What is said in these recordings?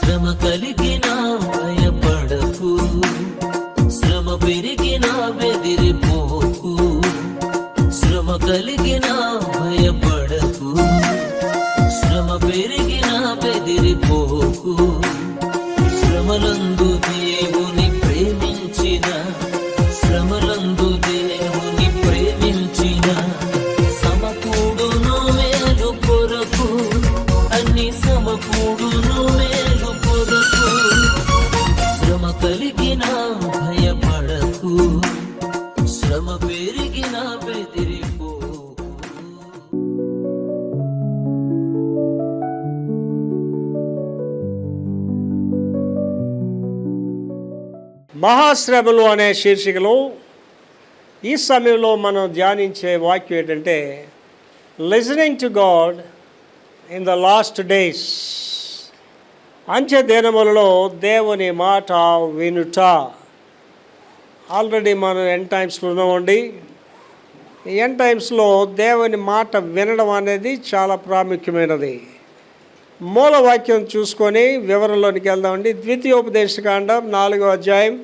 శ్రమ కలిగిన భయపడకు, శ్రమ పెరిగిన బెదిరిపోకు. శ్రమ కలిగిన భయపడకు, శ్రమ పెరిగిన బెదిరిపోకు. శ్రమలందు దేవుని ప్రేమించిన, శ్రమలందు దేవుని ప్రేమించిన సమకూడును మేలు కొరకు, అన్ని సమకూడును మేలు కొరకు. శ్రమ కలిగిన భయపడకు, శ్రమ పెరిగిన బెదిరిపోకు. మహాశ్రమలు అనే శీర్షికలో ఈ సమయంలో మనం ధ్యానించే వాక్యం ఏంటంటే listening to God in the last days. అంచె దినములలో దేవుని మాట వినుట. ఆల్రెడీ మనం ఎండ్ టైమ్స్లో ఉన్నామండి. ఎండ్ టైమ్స్లో దేవుని మాట వినడం అనేది చాలా ప్రాముఖ్యమైనది. మూల వాక్యం చూసుకొని వివరంలోనికి వెళ్దామండి. ద్వితీయోపదేశకాండం 4వ అధ్యాయం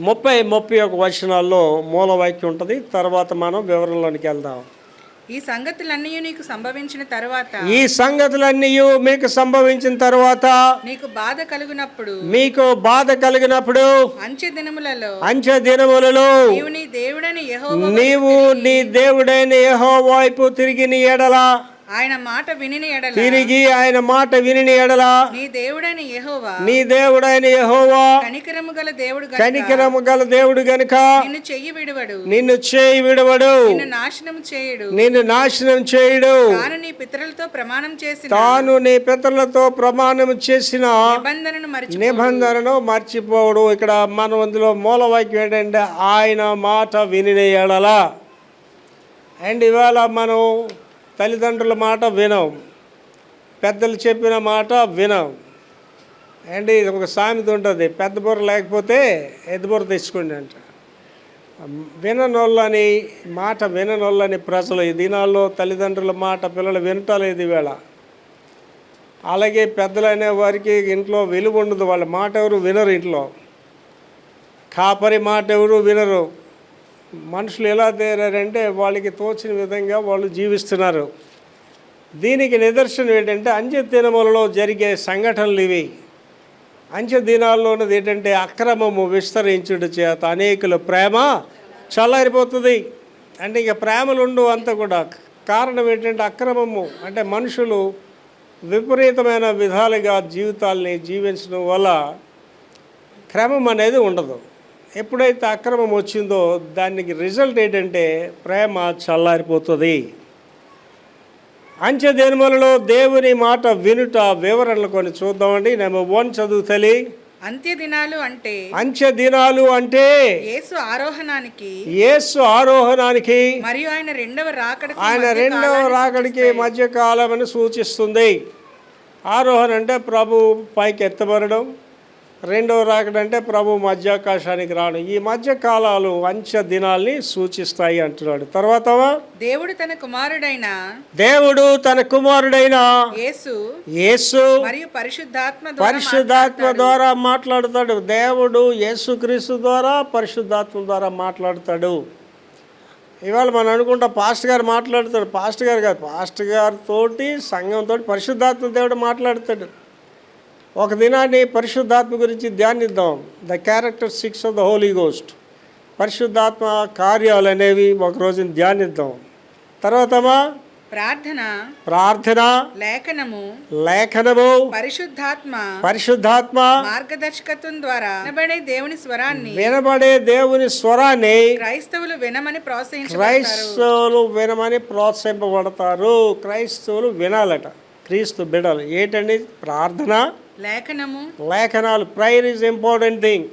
30-31 వచనాల్లో మూల వాక్యం ఉంటుంది. తర్వాత మనం వివరంలోనికి వెళ్దాం. ఈ సంగతులన్నీ నీకు సంభవించిన తర్వాత, ఈ సంగతులన్నీ మీకు సంభవించిన తర్వాత నీకు బాధ కలుగునప్పుడు, అంచె దినములలో నీవు నీ దేవుడైన యెహోవా వైపు తిరిగి నీ ఎడల, ఆయన మాట వినిన ఎడల, నీ దేవుడైన యెహోవా కనికరము గల దేవుడు గనుక నిన్ను చేయి విడవడు, నిన్ను నాశనం చేయుడు. తాను నీ పితరులతో ప్రమాణం చేసిన నిబంధనను మర్చిపోవడు. ఇక్కడ మనం అందులో మూల వాక్యం ఏంటంటే ఆయన మాట వినిన ఎడల. అండ్ ఇవాళ మనం తల్లిదండ్రుల మాట వినం, పెద్దలు చెప్పిన మాట వినం. అండ్ ఇది ఒక సామెత ఉంటుంది, పెద్ద బుర్ర లేకపోతే ఎద్దు బుర్ర తెచ్చుకోండి అంట. మాట విననోళ్ళని ప్రజలు ఈ దినాల్లో తల్లిదండ్రుల మాట పిల్లలు వినటలేదు ఈవేళ. అలాగే పెద్దలు అనే వారికి ఇంట్లో విలువ ఉండదు, వాళ్ళ మాట ఎవరు వినరు. ఇంట్లో కాపరి మాట ఎవరు వినరు. మనుషులు ఎలా తయారంటే వాళ్ళకి తోచిన విధంగా వాళ్ళు జీవిస్తున్నారు. దీనికి నిదర్శనం ఏంటంటే అంచె దినములలో జరిగే సంఘటనలు ఇవి. అంచె దినాల్లో ఉన్నది ఏంటంటే అక్రమము విస్తరించుట చేత అనేకుల ప్రేమ చల్లారిపోతుంది. అంటే ఇక ప్రేమలు ఉండవు అంతా కూడా. కారణం ఏంటంటే అక్రమము. అంటే మనుషులు విపరీతమైన విధాలుగా జీవితాల్ని జీవించడం వల్ల క్రమం అనేది ఉండదు. ఎప్పుడైతే అక్రమం వచ్చిందో దానికి రిజల్ట్ ఏంటంటే ప్రేమ చల్లారిపోతుంది. అంచె దినములలో దేవుని మాట వినుట వివరణలు కొన్ని చూద్దామండి. నెంబర్ 1 చదువుతలి. అంత్య దినాలు అంటే యేసు ఆరోహణానికి మరియు ఆయన రెండవ రాకడికి మధ్య కాలం అని సూచిస్తుంది. ఆరోహణ అంటే ప్రభు పైకి ఎత్తబడడం, రెండవ రాకడంటే ప్రభు మధ్యాకాశానికి రావడం. ఈ మధ్య కాలాలు అంచె దినాల్ని సూచిస్తాయి అంటున్నాడు. తర్వాత దేవుడు తన కుమారుడైన యేసు మరియు పరిశుద్ధాత్మ ద్వారా మాట్లాడుతాడు. దేవుడు యేసుక్రీస్తు ద్వారా పరిశుద్ధాత్మ ద్వారా మాట్లాడుతాడు. ఇవాళ మనం అనుకుంటా పాస్టర్ గారు మాట్లాడుతాడు. పాస్టర్ గారు కాదు, పాస్టర్ గారితోటి సంఘంతో పరిశుద్ధాత్మ దేవుడు మాట్లాడుతాడు. ఒక దినాన్ని పరిశుద్ధాత్మ గురించి ధ్యానిద్దాం. The characteristics of the holy ghost, పరిశుద్ధాత్మ కార్యాలు అనేవి ఒకరోజు ధ్యానిద్దాం. తర్వాత ప్రార్థన, లేఖనము, పరిశుద్ధాత్మ మార్గదర్శకత్వం ద్వారా వినబడే దేవుని స్వరాన్ని క్రైస్తవులు వినమని ప్రోత్సహింపబడతారు. క్రైస్తవులు వినాలట, క్రీస్తు బిడ్డలు. ఏంటండి? ప్రార్థన, లేఖనాలు. Prayer is important thing.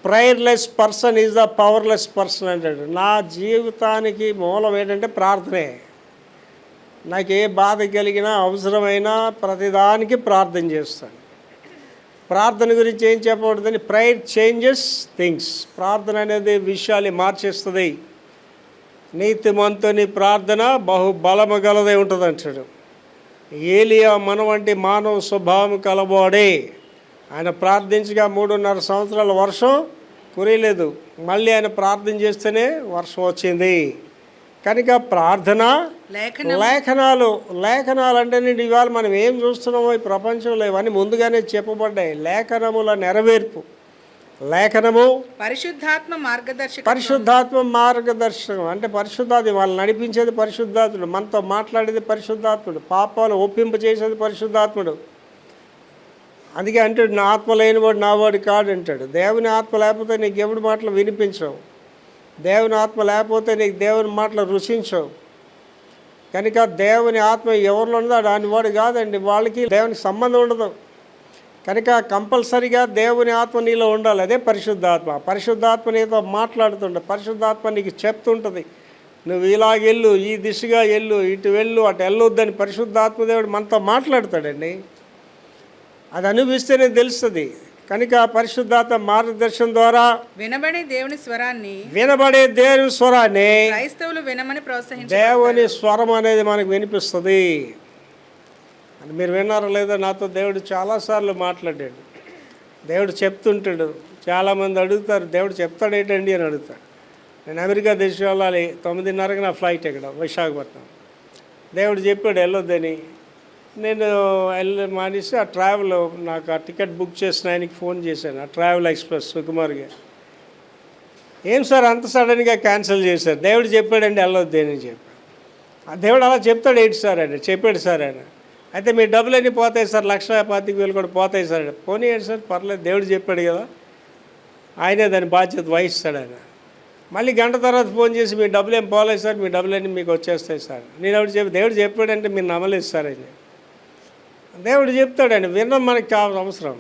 Prayerless person is the powerless person అంటాడు. నా జీవితానికి మూలం ఏంటంటే ప్రార్థనే. నాకు ఏ బాధ కలిగినా అవసరమైనా ప్రతిదానికి ప్రార్థన చేస్తాను. ప్రార్థన గురించి ఏం చెప్పకూడదని, ప్రేయర్ చేంజెస్ థింగ్స్. ప్రార్థన అనేది విషయాన్ని మార్చేస్తుంది. నీతిమంతుని ప్రార్థన బహుబలము గలదే ఉంటుంది అంటాడు. ఏలియా మన వంటి మానవ స్వభావం కలవాడే. ఆయన ప్రార్థించగా 3.5 సంవత్సరాల వర్షం కురియలేదు. మళ్ళీ ఆయన ప్రార్థన చేస్తేనే వర్షం వచ్చింది. కనుక ప్రార్థన, లేఖనాలు అంటే ఇవాళ మనం ఏం చూస్తున్నామో ఈ ప్రపంచంలో ఇవన్నీ ముందుగానే చెప్పబడ్డాయి. లేఖనముల నెరవేర్పు. లేఖనము పరిశుద్ధాత్మ మార్గదర్శకం. అంటే పరిశుద్ధాత్మ వాళ్ళని నడిపించేది పరిశుద్ధాత్ముడు, మనతో మాట్లాడేది పరిశుద్ధాత్ముడు, పాపాలు ఒప్పింపచేసేది పరిశుద్ధాత్ముడు. అందుకే అంటాడు, నా ఆత్మ లేనివాడు నావాడు కాడు అంటాడు. దేవుని ఆత్మ లేకపోతే నీకు ఎవడి మాటలు వినిపించవు. దేవుని ఆత్మ లేకపోతే నీకు దేవుని మాటలు రుచించవు. కనుక దేవుని ఆత్మ ఎవరిలో ఉన్నదో దాని వాడు కాదండి. వాళ్ళకి దేవునికి సంబంధం ఉండదు. కనుక కంపల్సరిగా దేవుని ఆత్మ నీలో ఉండాలి. అదే పరిశుద్ధాత్మ. పరిశుద్ధాత్మ నీతో మాట్లాడుతుండే, పరిశుద్ధాత్మ నీకు చెప్తుంటుంది, నువ్వు ఇలాగెళ్ళు, ఈ దిశగా వెళ్ళు, ఇటు వెళ్ళు, అటు వెళ్ళొద్దని పరిశుద్ధాత్మ దేవుడు మనతో మాట్లాడతాడండి. అది అనుభవిస్తేనే తెలుస్తుంది. కనుక పరిశుద్ధాత్మ మార్గదర్శనం ద్వారా వినబడే దేవుని స్వరాన్ని క్రైస్తవులు వినమని ప్రోత్సహించారు. దేవుని స్వరం అనేది మనకు వినిపిస్తుంది. అని మీరు విన్నారో లేదో, నాతో దేవుడు చాలాసార్లు మాట్లాడాడు. దేవుడు చెప్తుంటాడు. చాలామంది అడుగుతారు, దేవుడు చెప్తాడు ఏంటండి అని అడుగుతాడు. నేను అమెరికా దేశం వెళ్ళాలి, 9:30కి నా ఫ్లైట్ ఇక్కడ విశాఖపట్నం. దేవుడు చెప్పాడు వెళ్ళొద్దని. నేను మానేసి ఆ ట్రావెల్, నాకు ఆ టికెట్ బుక్ చేసిన ఆయనకి ఫోన్ చేశాను, ఆ ట్రావెల్ ఎక్స్ప్రెస్ సుకుమార్గా. ఏం సార్ అంత సడన్గా క్యాన్సిల్ చేశారు? దేవుడు చెప్పాడండి వెళ్ళొద్దు అని చెప్పాడు. ఆ దేవుడు అలా చెప్తాడు ఏంటి సార్ అని చెప్పాడు సార్ ఆయన. అయితే మీ డబ్బులన్నీ పోతాయి సార్, 1,25,000 కూడా పోతాయి సార్. పోనీ ఏంటి సార్, పర్లేదు, దేవుడు చెప్పాడు కదా, ఆయనే దాని బాధ్యత వహిస్తాడు ఆయన. మళ్ళీ గంట తర్వాత ఫోన్ చేసి మీ డబ్బులు ఏం పోలేదు సార్, మీ డబ్బులన్నీ మీకు వచ్చేస్తాయి సార్. నేను దేవుడు చెప్పాడంటే మీరు నమ్మలేదు సార్ అని. దేవుడు చెప్తాడండి, వినడం మనకి అవసరం.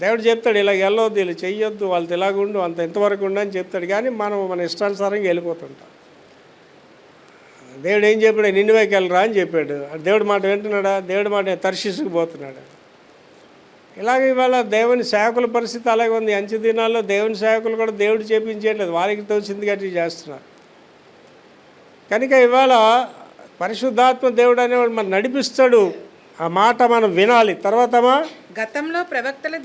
దేవుడు చెప్తాడు ఇలా వెళ్ళొద్దు, ఇలా చెయ్యొద్దు, వాళ్ళతో ఇలాగుండు, అంత ఎంతవరకు ఉండని చెప్తాడు. కానీ మనం మన ఇష్టానుసారంగా వెళ్ళిపోతుంటాం. దేవుడు ఏం చెప్పాడు, నిన్నవేకి వెళ్ళరా అని చెప్పాడు. దేవుడి మాట వింటున్నాడా? దేవుడి మాట తర్షీసుకు పోతున్నాడు. ఇలాగ ఇవాళ దేవుని సేవకుల పరిస్థితి అలాగే ఉంది. అంచె దినాల్లో దేవుని సేవకులు కూడా దేవుడు చేపించేయట్లేదు, వారికి తోచింది గట్టి చేస్తున్నారు. కనుక ఇవాళ పరిశుద్ధాత్మ దేవుడు అనేవాడు మనం నడిపిస్తాడు. ఆ మాట మనం వినాలి. తర్వాత గతంలో ప్రవక్తల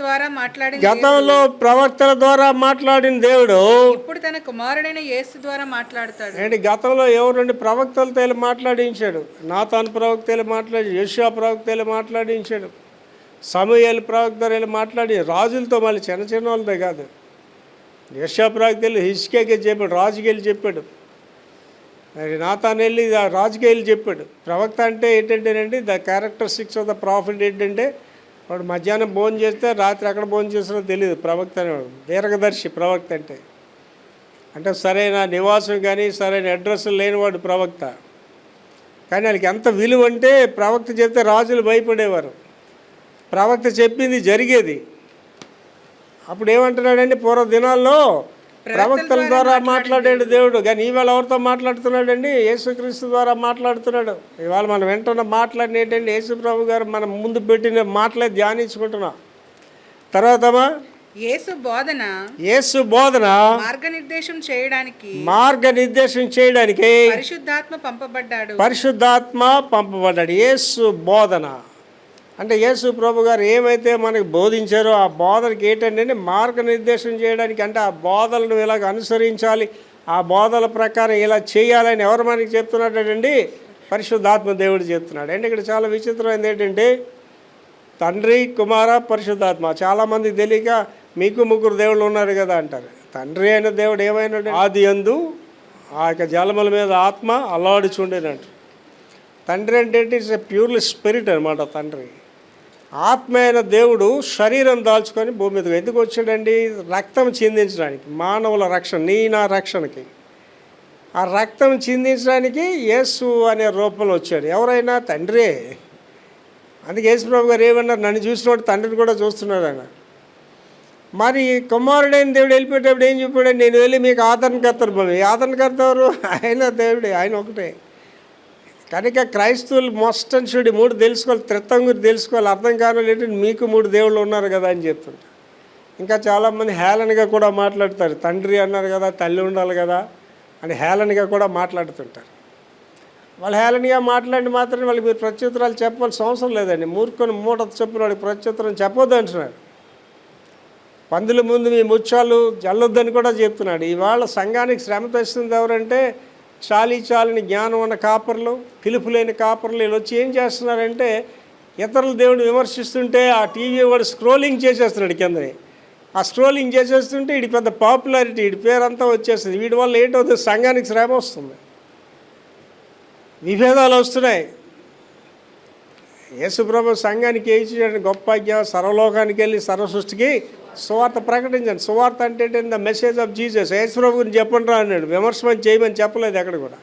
ద్వారా మాట్లాడిన దేవుడు ఇప్పుడు తన కుమారుడైన యేసు ద్వారా మాట్లాడతాడు. ఏంటి, గతంలో ఎవరండి ప్రవక్తలతో మాట్లాడించాడు. నాతాను ప్రవక్తలు మాట్లాడి, యోషువ ప్రవక్తలు మాట్లాడించాడు, సమూయేలు ప్రవక్తలు మాట్లాడి, రాజులతో మళ్ళీ చిన్న వాళ్ళతో కాదు. యోషువ ప్రవక్తలు హిజ్కియాకి చెప్పాడు, రాజుకి వెళ్ళి చెప్పాడు. మరి నాతాను వెళ్ళి రాజుకి వెళ్ళి చెప్పాడు. ప్రవక్త అంటే ఏంటంటేనండి, the characteristics of the profit ఏంటంటే, వాడు మధ్యాహ్నం భోజనం చేస్తే రాత్రి ఎక్కడ భోజనం చేస్తారో తెలియదు. ప్రవక్త అనేవాడు దీర్ఘదర్శి. ప్రవక్త అంటే సరైన నివాసం కానీ సరైన అడ్రస్ లేనివాడు ప్రవక్త. కానీ వాళ్ళకి ఎంత విలువ అంటే, ప్రవక్త చెప్తే రాజులు భయపడేవారు. ప్రవక్త చెప్పింది జరిగేది. అప్పుడు ఏమంటున్నాడండి, పూర్వ దినాల్లో ప్రవక్తల ద్వారా మాట్లాడాడు దేవుడు. కానీ ఈవేళ ఎవరితో మాట్లాడుతున్నాడండి? యేసుక్రీస్తు ద్వారా మాట్లాడుతున్నాడు. ఇవాళ మనం వెంటనే మాట్లాడినేటండి, యేసు ప్రభు గారు మనం ముందు పెట్టిన మాటలే ధ్యానించుకుంటున్నాం. తర్వాత యేసు బోధన మార్గనిర్దేశం చేయడానికి పరిశుద్ధాత్మ పంపబడ్డాడు. యేసు బోధన అంటే యేసు ప్రభు గారు ఏమైతే మనకు బోధించారో ఆ బోధనకి ఏంటంటే మార్గనిర్దేశం చేయడానికి. అంటే ఆ బోధనను ఇలాగ అనుసరించాలి, ఆ బోధల ప్రకారం ఇలా చేయాలని ఎవరు మనకి చెప్తున్నాడండి? పరిశుద్ధాత్మ దేవుడు చెప్తున్నాడు. అంటే ఇక్కడ చాలా విచిత్రమైనది ఏంటంటే, తండ్రి, కుమార, పరిశుద్ధాత్మ. చాలామందికి తెలియక మీకు 3 దేవుళ్ళు ఉన్నారు కదా అంటారు. తండ్రి అయిన దేవుడు ఏమైనాడు? ఆది యందు ఆ యొక్క జలముల మీద ఆత్మ అల్లాడుచుండేనంట. తండ్రి అంటే ఇట్స్ ఎ ప్యూర్లీ స్పిరిట్ అనమాట. తండ్రి ఆత్మ అయిన దేవుడు శరీరం దాల్చుకొని భూమి మీదకి ఎందుకు వచ్చాడండి? రక్తం చిందించడానికి, మానవుల రక్షణ, నా రక్షణకి. ఆ రక్తం చిందించడానికి యేసు అనే రూపంలో వచ్చాడు. ఎవరైనా తండ్రే. అందుకే యేసుప్రభు గారు ఏమన్నారు, నన్ను చూసినవాడు తండ్రిని కూడా చూస్తున్నాడు ఆయన. మరి కుమారుడైన దేవుడు వెళ్ళిపోయేటప్పుడు ఏం చెప్పాడు? నేను వెళ్ళి మీకు ఆదరణకర్తను భూమి. ఆదరణకర్త ఎవరు? ఆయన దేవుడే, ఆయన ఒకటే. కనుక క్రైస్తవులు మస్ట్ అండ్ షుడ్ 3 తెలుసుకోవాలి, త్రిత్వం గురించి తెలుసుకోవాలి. అర్థం కావాలంటే మీకు 3 దేవుళ్ళు ఉన్నారు కదా అని చెప్తుంటారు. ఇంకా చాలామంది హేళనగా కూడా మాట్లాడతారు. తండ్రి అన్నారు కదా, తల్లి ఉండాలి కదా అని హేళనగా కూడా మాట్లాడుతుంటారు. వాళ్ళు హేళనగా మాట్లాడి మాత్రం వాళ్ళకి మీరు ప్రత్యుత్తరాలు చెప్పాల్సిన అవసరం లేదండి. మూర్ఖుని మూట చెప్పిన వాడికి ప్రత్యుత్తరం చెప్పొద్దు అంటున్నాడు. పందుల ముందు మీ ముత్యాలు జల్లొద్దని కూడా చెప్తున్నాడు. ఇవాళ సంఘానికి శ్రమ తెస్తుంది ఎవరంటే చాలని జ్ఞానం ఉన్న కాపర్లు, పిలుపు లేని కాపర్లు. వీళ్ళు వచ్చి ఏం చేస్తున్నారంటే ఇతరులు దేవుడిని విమర్శిస్తుంటే ఆ టీవీ వాడు స్క్రోలింగ్ చేసేస్తున్నాడు కిందని. ఆ స్క్రోలింగ్ చేసేస్తుంటే వీడి పెద్ద పాపులారిటీ, వీడి పేరంతా వచ్చేస్తుంది. వీడి వల్ల ఏంటవుతుంది, సంఘానికి శ్రమ వస్తుంది, విభేదాలు వస్తున్నాయి. యేసుప్రభు సంఘానికి ఏం చేయండి, గొప్ప ఆజ్ఞ, సర్వలోకానికి వెళ్ళి సర్వసృష్టికి సువార్త ప్రకటించండి. సువార్త అంటే ద మెసేజ్ ఆఫ్ జీసస్. యేసుప్రభు గురించి చెప్పండి రా అన్నాడు. విమర్శమని చేయమని చెప్పలేదు ఎక్కడ కూడా.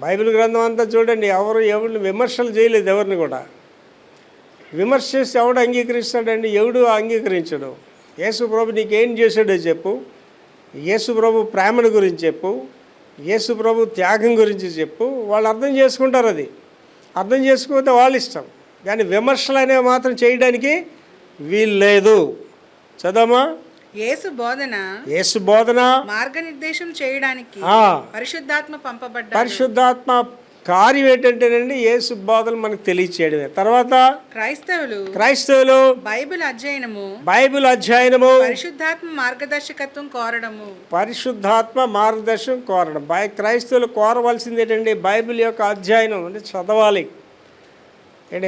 బైబిల్ గ్రంథం అంతా చూడండి, ఎవరిని విమర్శలు చేయలేదు. ఎవరిని కూడా విమర్శ చేసి ఎవడు అంగీకరిస్తాడండి? ఎవడు అంగీకరించడు. యేసుప్రభు నీకేం చేశాడో చెప్పు, యేసుప్రభు ప్రేమను గురించి చెప్పు, యేసుప్రభు త్యాగం గురించి చెప్పు. వాళ్ళు అర్థం చేసుకుంటారు. అది అర్థం చేసుకోకపోతే వాళ్ళ ఇష్టం. కానీ విమర్శలు అనేవి మాత్రం చేయడానికి వీలు లేదు. చదవమా. యేసు బోధన మార్గనిర్దేశం చేయడానికి పరిశుద్ధాత్మ పంపబడ్డాడు. పరిశుద్ధాత్మ కార్యం ఏంటంటేనండి యేసు బోధన మనకు తెలియచేయడమే. తర్వాత క్రైస్తవులు బైబిల్ అధ్యయనము పరిశుద్ధాత్మ మార్గదర్శకత్వం కోరడం. క్రైస్తవులు కోరవలసింది ఏంటండి? బైబిల్ యొక్క అధ్యయనం అంటే చదవాలి.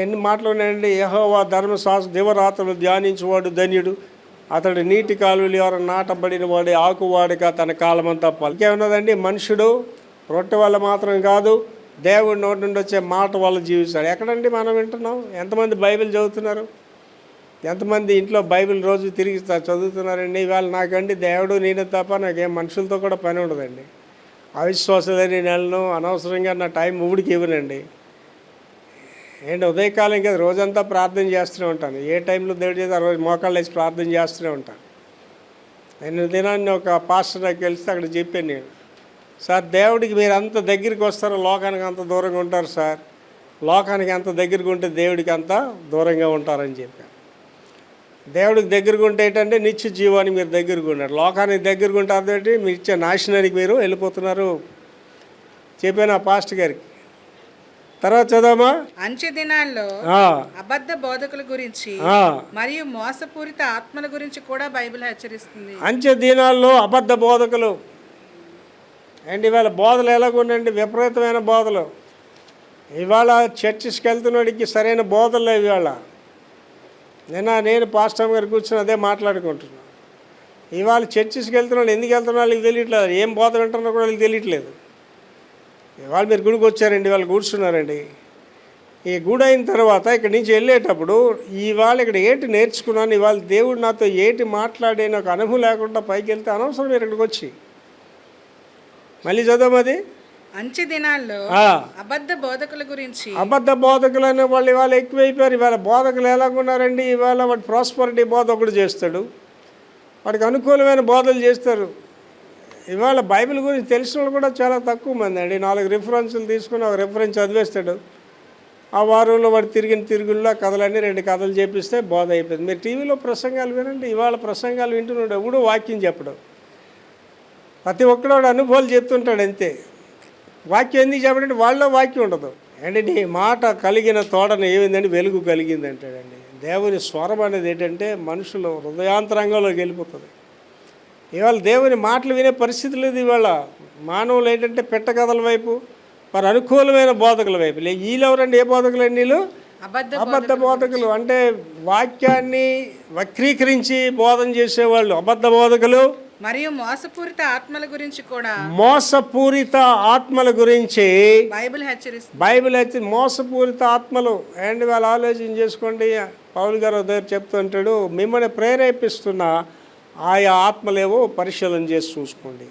ఎన్ని మాటలు ఉన్నాయండి. యెహోవా ధర్మశాస్త్ర దివరాత్రులు ధ్యానించేవాడు ధన్యుడు, అతడు నీటి కాలువలు ఎవరు నాటబడిన వాడి ఆకువాడిక తన కాలమంతా పలికేమున్నదండి. మనుషుడు రొట్టె వల్ల మాత్రం కాదు, దేవుడి నోటి నుండి వచ్చే మాట వల్ల జీవిస్తాడు. ఎక్కడండి మనం వింటున్నాం? ఎంతమంది బైబిల్ చదువుతున్నారు? ఎంతమంది ఇంట్లో బైబిల్ రోజు తిరిగి చదువుతున్నారండి? ఇవాళ నాకండి దేవుడు నేనే తప్ప నాకేం మనుషులతో కూడా పని ఉండదండి. అవిశ్వాసాలని నెలను అనవసరంగా నా టైం ఊడికి ఇవ్వనండి. ఏంటి ఉదయకాలం కదా రోజంతా ప్రార్థన చేస్తూనే ఉంటాను. ఏ టైంలో దేవుడి చేసి ఆ రోజు మోకాళ్ళు వేసి ప్రార్థన చేస్తూనే ఉంటాను. నేను దినాన్ని ఒక పాస్టర్ నాకు వెళ్తే అక్కడ చెప్పాను నేను, సార్ దేవుడికి మీరు అంత దగ్గరికి వస్తారో లోకానికి అంత దూరంగా ఉంటారు సార్, లోకానికి ఎంత దగ్గరగా ఉంటే దేవుడికి అంత దూరంగా ఉంటారని చెప్పాను. దేవుడికి దగ్గరగా ఉంటే ఏంటంటే నిత్య జీవానికి మీరు దగ్గరగా ఉన్నారు, లోకానికి దగ్గరగా ఉంటే అదేంటి మీరు ఇచ్చే నాశనానికి మీరు వెళ్ళిపోతున్నారు చెప్పాను ఆ పాస్టర్ గారికి. తర్వాత చదవమా. అంచె దినాల్లో అబద్ధ బోధకుల గురించి మరియు మోసపూరిత ఆత్మల గురించి కూడా బైబిల్ హెచ్చరిస్తుంది. అంచె దినాల్లో అబద్ధ బోధకులు అండ్ ఇవాళ బోధలు ఎలాగుండండి, విపరీతమైన బోధలు. ఇవాళ చర్చిస్కి వెళ్తున్నవాడికి సరైన బోధలు లేవు. ఇవాళ నేను పాస్టర్ గారు కూర్చొని అదే మాట్లాడుకుంటున్నాను. ఇవాళ చర్చిస్కి వెళ్తున్నాడు, ఎందుకు వెళ్తున్నా వాళ్ళకి తెలియట్లేదు, ఏం బోధ వింటున్నా కూడా వాళ్ళకి తెలియట్లేదు. ఇవాళ మీరు గుడికి వచ్చారండి, వాళ్ళు కూర్చున్నారండి. ఈ గుడి అయిన తర్వాత ఇక్కడి నుంచి వెళ్ళేటప్పుడు ఇవాళ ఇక్కడ ఏంటి నేర్చుకున్నాను, ఇవాళ దేవుడు నాతో ఏంటి మాట్లాడే నాకు అనుభవం లేకుండా పైకి వెళ్తే అనవసరం మీరు ఇక్కడికి వచ్చి. మళ్ళీ చదవమది. అంచె దినాల్లో అబద్ధ బోధకుల గురించి. అబద్ధ బోధకులు అనే వాళ్ళు ఇవాళ ఎక్కువైపోయారు. ఇవాళ బోధకులు ఎలాగున్నారండి, ఇవాళ వాడు ప్రాస్పరిటీ బోధ ఒకటి చేస్తాడు, వాడికి అనుకూలమైన బోధలు చేస్తారు. ఇవాళ బైబిల్ గురించి తెలిసిన వాళ్ళు కూడా చాలా తక్కువ మంది అండి. 4 రిఫరెన్సులు తీసుకుని ఒక రిఫరెన్స్ చదివేస్తాడు, ఆ వారంలో వాడు తిరిగిన తిరుగుల్లో కథలన్నీ 2 కథలు చేపిస్తే బోధ అయిపోయింది. మీరు టీవీలో ప్రసంగాలు వినండి, ఇవాళ ప్రసంగాలు వింటున్నాడు, ఎవడు వాక్యం చెప్పడం. ప్రతి ఒక్కడు అనుభవాలు చెప్తుంటాడు అంతే. వాక్యం ఎందుకు చెప్పడంటే వాళ్ళలో వాక్యం ఉండదు. అండి నీ మాట కలిగిన తోడన ఏమైందండి, వెలుగు కలిగింది అంటాడండి. దేవుని స్వరం అనేది ఏంటంటే మనుషులు హృదయాంతరంగంలోకి వెళ్ళిపోతుంది. ఇవాళ దేవుని మాటలు వినే పరిస్థితి లేదు. ఇవాళ మానవులు ఏంటంటే పెట్ట కథల వైపు, వారు అనుకూలమైన బోధకుల వైపు. వీళ్ళెవరండి, ఏ బోధకులండి వీళ్ళు? అబద్ధ బోధకులు. అంటే వాక్యాన్ని వక్రీకరించి బోధన చేసేవాళ్ళు అబద్ధ బోధకులు. మరియు మోసపూరిత ఆత్మల గురించి కూడా. మోసపూరిత ఆత్మల గురించి బైబిల్ హెచ్చరిస్తుంది. మోసపూరిత ఆత్మలు అండ్ వాళ్ళు ఆలోచన చేసుకోండి. పౌలు గారు దగ్గర చెప్తుంటాడు, మిమ్మల్ని ప్రేరేపిస్తున్న ఆయా ఆత్మలేవో పరిశీలన చేసి చూసుకోండి.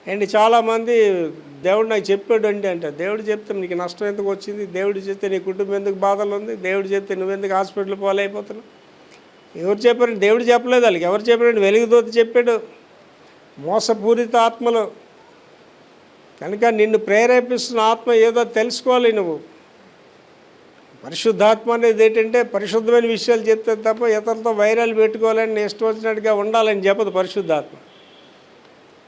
అండ్ చాలామంది దేవుడు నాకు చెప్పాడు అంటే దేవుడు చెప్తే నీకు నష్టం ఎందుకు వచ్చింది, దేవుడు చెప్తే నీ కుటుంబం ఎందుకు బాధలు ఉంది, దేవుడు చెప్తే నువ్వెందుకు హాస్పిటల్ పాలైపోతున్నావు. ఎవరు చెప్పారండి? దేవుడు చెప్పలేదు వాళ్ళకి. ఎవరు చెప్పారండి? వెలుగుదూత చెప్పాడు. మోసపూరిత ఆత్మలు కనుక నిన్ను ప్రేరేపిస్తున్న ఆత్మ ఏదో తెలుసుకోవాలి నువ్వు. పరిశుద్ధాత్మ అనేది ఏంటంటే పరిశుద్ధమైన విషయాలు చెప్తే తప్ప ఇతరులతో వైరాలు పెట్టుకోవాలని ఇష్టం వచ్చినట్టుగా ఉండాలని చెప్పదు పరిశుద్ధాత్మ.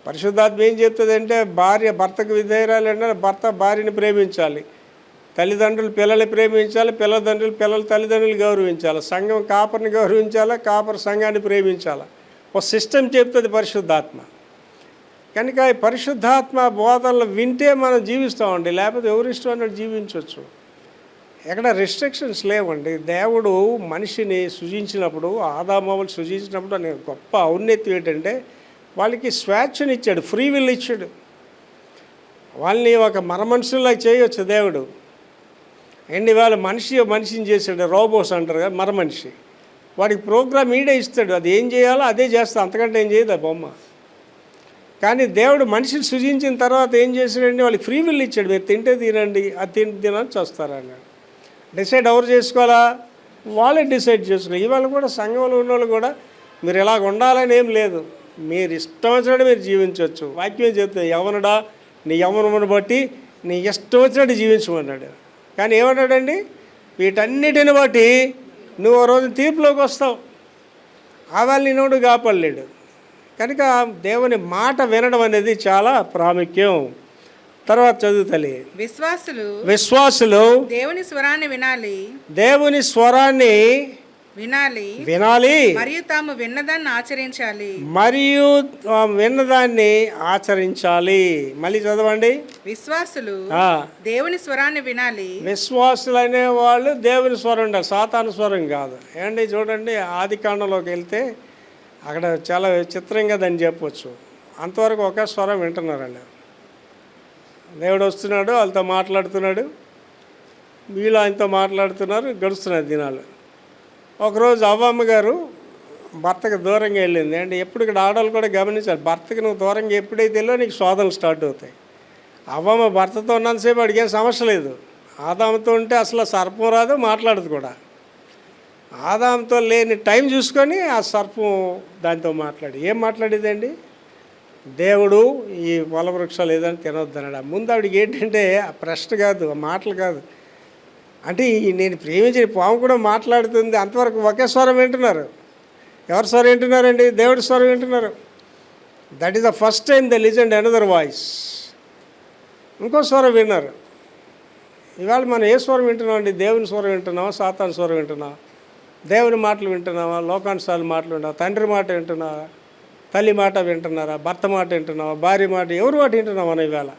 పరిశుద్ధాత్మ ఏం చెప్తుందంటే భార్య భర్తకు విధేయురాలు అంటే భర్త భార్యని ప్రేమించాలి, తల్లిదండ్రులు పిల్లల్ని ప్రేమించాలి, పిల్లదండ్రులు పిల్లల తల్లిదండ్రులు గౌరవించాలి, సంఘం కాపరిని గౌరవించాలి, కాపరి సంఘాన్ని ప్రేమించాలి. ఒక సిస్టమ్ చెప్తుంది పరిశుద్ధాత్మ. కనుక ఈ పరిశుద్ధాత్మ బోధనలు వింటే మనం జీవిస్తామండి, లేకపోతే ఎవరి ఇష్టం అన్నట్టు జీవించవచ్చు. ఎక్కడ రెస్ట్రిక్షన్స్ లేవండి. దేవుడు మనిషిని సృజించినప్పుడు, ఆదామవులు సృజించినప్పుడు అనే గొప్ప ఔన్నత్యం ఏంటంటే వాళ్ళకి స్వేచ్ఛనిచ్చాడు, ఫ్రీ విల్ ఇచ్చాడు. వాళ్ళని ఒక మనుషుల్లా చేయొచ్చు దేవుడు. అండ్ ఇవాళ మనిషిని చేశాడు, రోబోస్ అంటారు కదా, మనిషి. వాడికి ప్రోగ్రామ్ ఈడే ఇస్తాడు, అది ఏం చేయాలో అదే చేస్తా, అంతకంటే ఏం చేయదు ఆ బొమ్మ. కానీ దేవుడు మనిషిని సృజించిన తర్వాత ఏం చేశాడండి, వాళ్ళకి ఫ్రీ విల్ ఇచ్చాడు. మీరు తింటే తినండి, అది తినని చూస్తారన్నాడు. డిసైడ్ ఎవరు చేసుకోవాలా? వాళ్ళే డిసైడ్ చేసుకోవాలి. ఇవాళ కూడా సంఘంలో ఉన్న వాళ్ళు కూడా మీరు ఇలాగ ఉండాలని ఏం లేదు, మీరు ఇష్టం వచ్చినట్టు మీరు జీవించవచ్చు. వాక్యం చెప్తుంది, యవనుడా నీ యవనమును బట్టి నీ ఇష్టం వచ్చినట్టు జీవించమన్నాడు. కానీ ఏమన్నాడండి, వీటన్నిటిని బట్టి నువ్వు రోజు తీర్పులోకి వస్తావు, ఆవాళ్ళు నిన్నోడు కాపాడలేడు. కనుక దేవుని మాట వినడం అనేది చాలా ప్రాముఖ్యం. తర్వాత చదువుతలే, విశ్వాసులు దేవుని స్వరాన్ని వినాలి మరియు తాము విన్నదాన్ని ఆచరించాలి. మళ్ళీ చదవండి. విశ్వాసులు దేవుని స్వరాన్ని వినాలి. విశ్వాసులు అనే వాళ్ళు దేవుని స్వరం ఉండాలి, సాతాను స్వరం కాదు. ఏమండి చూడండి, ఆది కాండంలోకి వెళ్తే అక్కడ చాలా చిత్రంగా దాన్ని చెప్పవచ్చు. అంతవరకు ఒక స్వరం వింటున్నారండి. దేవుడు వస్తున్నాడు, వాళ్ళతో మాట్లాడుతున్నాడు, వీళ్ళు ఆయనతో మాట్లాడుతున్నారు, గడుస్తున్నారు దినాలు. ఒకరోజు అవ్వమ్మ గారు భర్తకు దూరంగా వెళ్ళింది. అంటే ఎప్పుడు ఇక్కడ ఆడవాళ్ళు కూడా గమనించాలి, భర్తకి నువ్వు దూరంగా ఎప్పుడైతే వెళ్ళో నీకు శోధనలు స్టార్ట్ అవుతాయి. అవ్వమ్మ భర్తతో ఉన్నంతసేపు అడిగేం సమస్య లేదు. ఆదాముతో ఉంటే అసలు సర్పం రాదు, మాట్లాడదు కూడా. ఆదాముతో లేని టైం చూసుకొని ఆ సర్పం దాంతో ఏం మాట్లాడేదండి, దేవుడు ఈ పొల వృక్షాలు ఏదని తినొద్దన్నాడు. ముందు ఆవిడకి ఏంటంటే ఆ ప్రశ్న కాదు, ఆ మాటలు కాదు, అంటే నేను ప్రేమించిన పాము కూడా మాట్లాడుతుంది. అంతవరకు ఒకే స్వరం వింటున్నారు. ఎవరి స్వరం వింటున్నారండి? దేవుడి స్వరం వింటున్నారు. That is the first time the listen another voice. ఇంకో స్వరం విన్నారు. ఇవాళ మనం ఏ స్వరం వింటున్నాం అండి? దేవుని స్వరం వింటున్నావా, సాతాను స్వరం వింటున్నావా? దేవుని మాటలు వింటున్నావా, లోకానుసార్లు మాటలు వింటున్నావా, తండ్రి మాట వింటున్నావా, తల్లి మాట వింటున్నారా, భర్త మాట వింటున్నావా, భార్య మాట, ఎవరి మాట వింటున్నావా? మనం ఇవాళ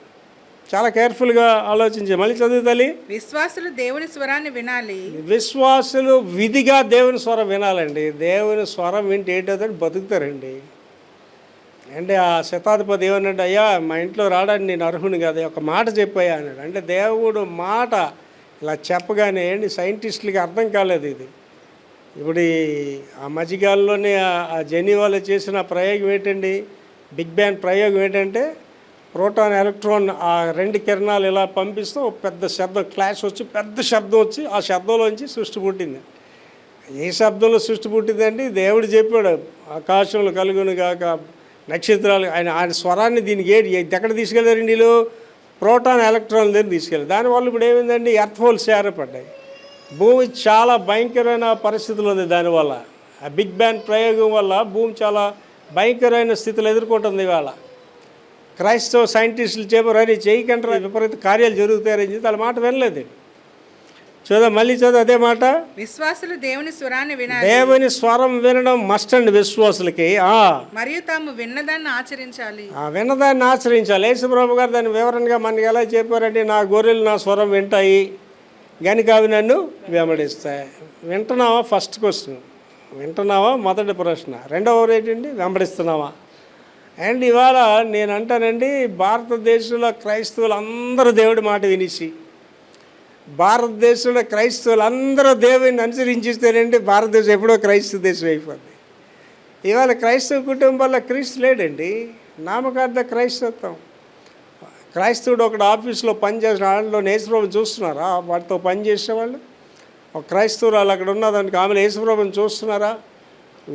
చాలా కేర్ఫుల్గా ఆలోచించి మళ్ళీ చదువు తల్లి. విశ్వాసులు దేవుని స్వరాన్ని వినాలి. విశ్వాసులు విధిగా దేవుని స్వరం వినాలండి. దేవుని స్వరం వింటే ఏంటంటే బతుకుతారండి. అంటే ఆ శతాధిపతి ఏమన్నాడు, అయ్యా మా ఇంట్లో రావడానికి నేను అర్హుని కాదు, ఒక మాట చెప్పాయా అన్నాడు. అంటే దేవుడు మాట ఇలా చెప్పగానే ఏంటి, సైంటిస్టులకి అర్థం కాలేదు ఇది. ఇప్పుడు ఆ మధ్యకాలంలోనే ఆ జెనీవాలో చేసిన ప్రయోగం ఏంటండి, బిగ్ బ్యాంగ్ ప్రయోగం ఏంటంటే ప్రోటాన్ ఎలక్ట్రాన్ ఆ రెండు కిరణాలు ఇలా పంపిస్తూ పెద్ద శబ్దం క్లాష్ వచ్చి పెద్ద శబ్దం వచ్చి ఆ శబ్దంలోంచి సృష్టి పుట్టింది. ఏ శబ్దంలో సృష్టి పుట్టిందండి? దేవుడు చెప్పాడు, ఆకాశంలో కలుగును గాక నక్షత్రాలు. ఆయన స్వరాన్ని దీనికి ఎక్కడ తీసుకెళ్ళారండి వీళ్ళు? ప్రోటాన్ ఎలక్ట్రాన్ దగ్గర తీసుకెళ్ళారు. దానివల్ల ఇప్పుడు ఏమైందండి, ఎర్త్ హోల్స్ ఏర్పడ్డాయి. భూమి చాలా భయంకరమైన పరిస్థితులు ఉంది. దానివల్ల ఆ బిగ్ బ్యాంగ్ ప్రయోగం వల్ల భూమి చాలా భయంకరమైన స్థితిలో ఎదుర్కొంటుంది. ఇవాళ క్రైస్తవ సైంటిస్టులు చెప్పారు, అని చేయకంటారా, విపరీత కార్యాలు జరుగుతాయని చెప్పి వాళ్ళ మాట వినలేదు. మళ్ళీ అదే మాట, విశ్వాసులు దేవుని స్వరాన్ని వినాలి. దేవుని స్వరం వినడం మస్ట్ అండి విశ్వాసులకి. మరియు తాము విన్నదాన్ని ఆచరించాలి. విన్నదాన్ని ఆచరించాలి. యేసుప్రభు గారు దాని వివరణగా మనకి ఎలా చెప్పారంటే, నా గొర్రెలు నా స్వరం వింటాయి గనుక అవి నన్ను వెంబడిస్తాయి. వింటున్నావా? ఫస్ట్ క్వశ్చన్, వింటున్నావా? మొదటి ప్రశ్న. రెండవ ఏంటండి, వెంబడిస్తున్నావా? అండ్ ఇవాళ నేను అంటానండి, భారతదేశంలో క్రైస్తవులు అందరూ దేవుడి మాట వినిసి, భారతదేశంలో క్రైస్తవులు అందరూ దేవుని అనుసరించిస్తేనండి భారతదేశం ఎప్పుడో క్రైస్తవ దేశం అయిపోద్ది. ఇవాళ క్రైస్తవ కుటుంబాల్లో క్రీస్తు లేడండి, నామకార్థ క్రైస్తత్వం. క్రైస్తవుడు ఒకడు ఆఫీస్లో పనిచేసిన వాళ్ళలో యేసుప్రభుని చూస్తున్నారా? వాటితో పనిచేసేవాళ్ళు ఒక క్రైస్తవురాలు అక్కడ ఉన్నదానికి ఆమె యేసుప్రభుని చూస్తున్నారా?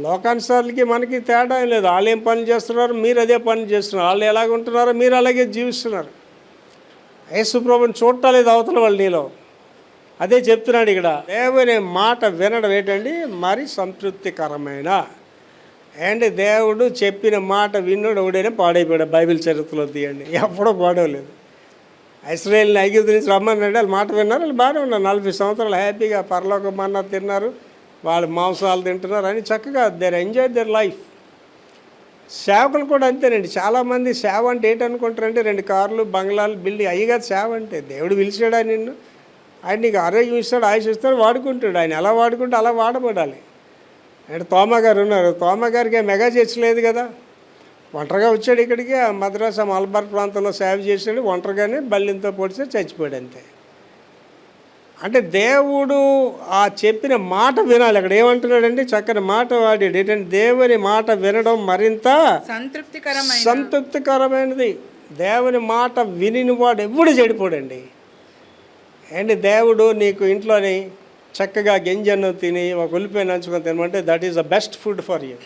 లోకానుసారులకి మనకి తేడా ఏం లేదు. వాళ్ళు ఏం పని చేస్తున్నారు, మీరు అదే పని చేస్తున్నారు. వాళ్ళు ఎలాగ ఉంటున్నారో మీరు అలాగే జీవిస్తున్నారు. యేసుప్రభుని చూడలేదు అవతల వాళ్ళు నీలో. అదే చెప్తున్నాడు ఇక్కడ. దేవుని మాట వినడం ఏంటండి, మరి సంతృప్తికరమైన. అండ్ దేవుడు చెప్పిన మాట విన్నాడు ఒకడైనా పాడైపోయాడు. బైబిల్ చరిత్రలో తీయండి, ఎప్పుడో పాడవలేదు. ఇశ్రాయేల్ని ఐగుప్తు నుంచి రమ్మన్నాడు, వాళ్ళు మాట విన్నారు, వాళ్ళు బాగానే ఉన్నారు. 40 సంవత్సరాలు హ్యాపీగా పరలోక మన్నా తిన్నారు, వాళ్ళు మాంసాలు తింటున్నారు అని చక్కగా దేర్ ఎంజాయ్ దర్ లైఫ్. సేవకులు కూడా అంతేనండి. చాలామంది సేవ అంటే ఏంటనుకుంటారంటే 2 కార్లు, బంగ్లాలు, బిల్డింగ్ అయ్యి కాదు సేవ అంటే. దేవుడు పిలిచాడు ఆయన నిన్ను, ఆయన నీకు ఆరోగ్యం ఇస్తాడు, ఆయుష్ ఇస్తాడు, వాడుకుంటాడు. ఆయన ఎలా వాడుకుంటే అలా వాడబడాలి. అంటే తోమా గారు ఉన్నారు, తోమా గారికి మెగా చర్చ్ లేదు కదా, ఒంటరిగా వచ్చాడు ఇక్కడికి. మద్రాసు మలబార్ ప్రాంతంలో సేవ చేసాడు, ఒంటరిగానే బల్లింతో పొడిచి చచ్చిపోయాడు అంతే. అంటే దేవుడు ఆ చెప్పిన మాట వినాలి. అక్కడ ఏమంటున్నాడంటే చక్కని మాట వాడాడు. ఏంటంటే దేవుని మాట వినడం మరింత సంతృప్తికరమైనది. దేవుని మాట విని వాడు ఎప్పుడు చెడిపోడండి. అండ్ దేవుడు నీకు ఇంట్లోని చక్కగా గింజను తిని ఒక ఉల్లిపాయ నంచుకొని తినమంటే that is the best food for you.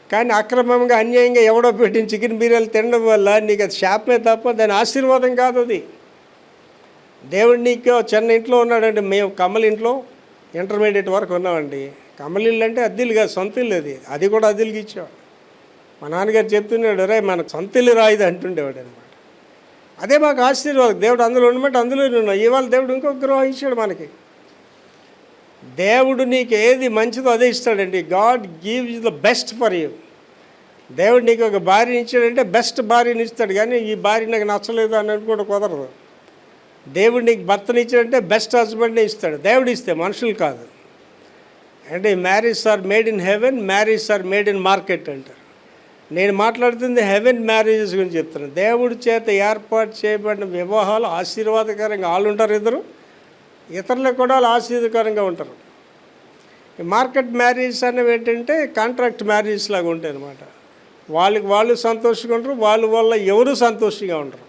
కానీ అక్రమంగా అన్యాయంగా ఎవడో పెట్టిన చికెన్ బిర్యానీ తినడం వల్ల నీకు అది శాపమే తప్ప దాని ఆశీర్వాదం కాదు అది. దేవుడు నీకు చిన్న ఇంట్లో ఉన్నాడండి. మేము కమ్మల ఇంట్లో ఇంటర్మీడియట్ వరకు ఉన్నామండి. కమ్మల ఇల్లు అంటే అద్దెలు కాదు, సొంత ఇల్లు అది. అది కూడా అద్దెలకి ఇచ్చేవాడు. మా నాన్నగారు చెప్తున్నాడు, రే మనకు సొంత ఇల్లు రాయిది అంటుండేవాడు అనమాట. అదే మాకు ఆశీర్వాదం. దేవుడు అందులో ఉండమంటే అందులోనే ఉన్నాం. ఇవాళ దేవుడు ఇంకొక గృహం ఇచ్చాడు మనకి. దేవుడు నీకు ఏది మంచిదో అదే ఇస్తాడండి. God gives the best for you. దేవుడు నీకు ఒక భార్యని ఇచ్చాడంటే బెస్ట్ భార్యని ఇస్తాడు. కానీ ఈ భార్య నాకు నచ్చలేదు అని అనుకుంటే కుదరదు. దేవుడు నీకు భర్తని ఇచ్చాడంటే బెస్ట్ హస్బెండ్ని ఇస్తాడు. దేవుడు ఇస్తే, మనుషులు కాదు. అంటే marriage or made in heaven, marriage or made in market అంటారు. నేను మాట్లాడుతుంది హెవెన్ మ్యారేజెస్ గురించి చెప్తున్నాను. దేవుడి చేత ఏర్పాటు చేయబడిన వివాహాలు ఆశీర్వాదకరంగా వాళ్ళు ఉంటారు, ఇతరులకు కూడా వాళ్ళు ఆశీర్వాదకరంగా ఉంటారు. ఈ మార్కెట్ మ్యారేజెస్ అనేవి ఏంటంటే కాంట్రాక్ట్ మ్యారేజెస్ లాగా ఉంటాయి అన్నమాట. వాళ్ళకి వాళ్ళు సంతోషంగా ఉంటారు, వాళ్ళ వల్ల ఎవరు సంతోషంగా ఉంటారు.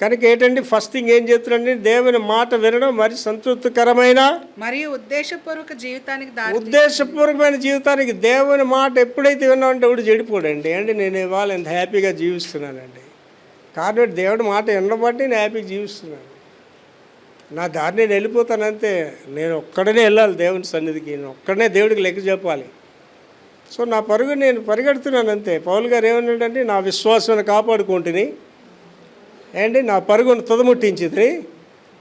కనుక ఏంటంటే ఫస్ట్ థింగ్ ఏం చెప్తున్నాండి, దేవుని మాట వినడం మరి సంతృప్తికరమైన మరియు ఉద్దేశపూర్వకమైన జీవితానికి. దేవుని మాట ఎప్పుడైతే విన్నామంటే ఎవడు చెడిపోడండి. అంటే నేను ఇవాళ ఎంత హ్యాపీగా జీవిస్తున్నానండి. కాబట్టి దేవుడి మాట వినడం బట్టి నేను హ్యాపీగా జీవిస్తున్నాను. నా దారి నేను వెళ్ళిపోతానంతే. నేను ఒక్కడనే వెళ్ళాలి దేవుని సన్నిధికి, నేను ఒక్కడనే దేవుడికి లెక్క చెప్పాలి. సో నా పరుగు నేను పరిగెడుతున్నాను అంతే. పౌలు గారు ఏమన్నాడంటే, నా విశ్వాసాన్ని కాపాడుకుంటుని ఏంటి నా పరుగును తుదముట్టించింది,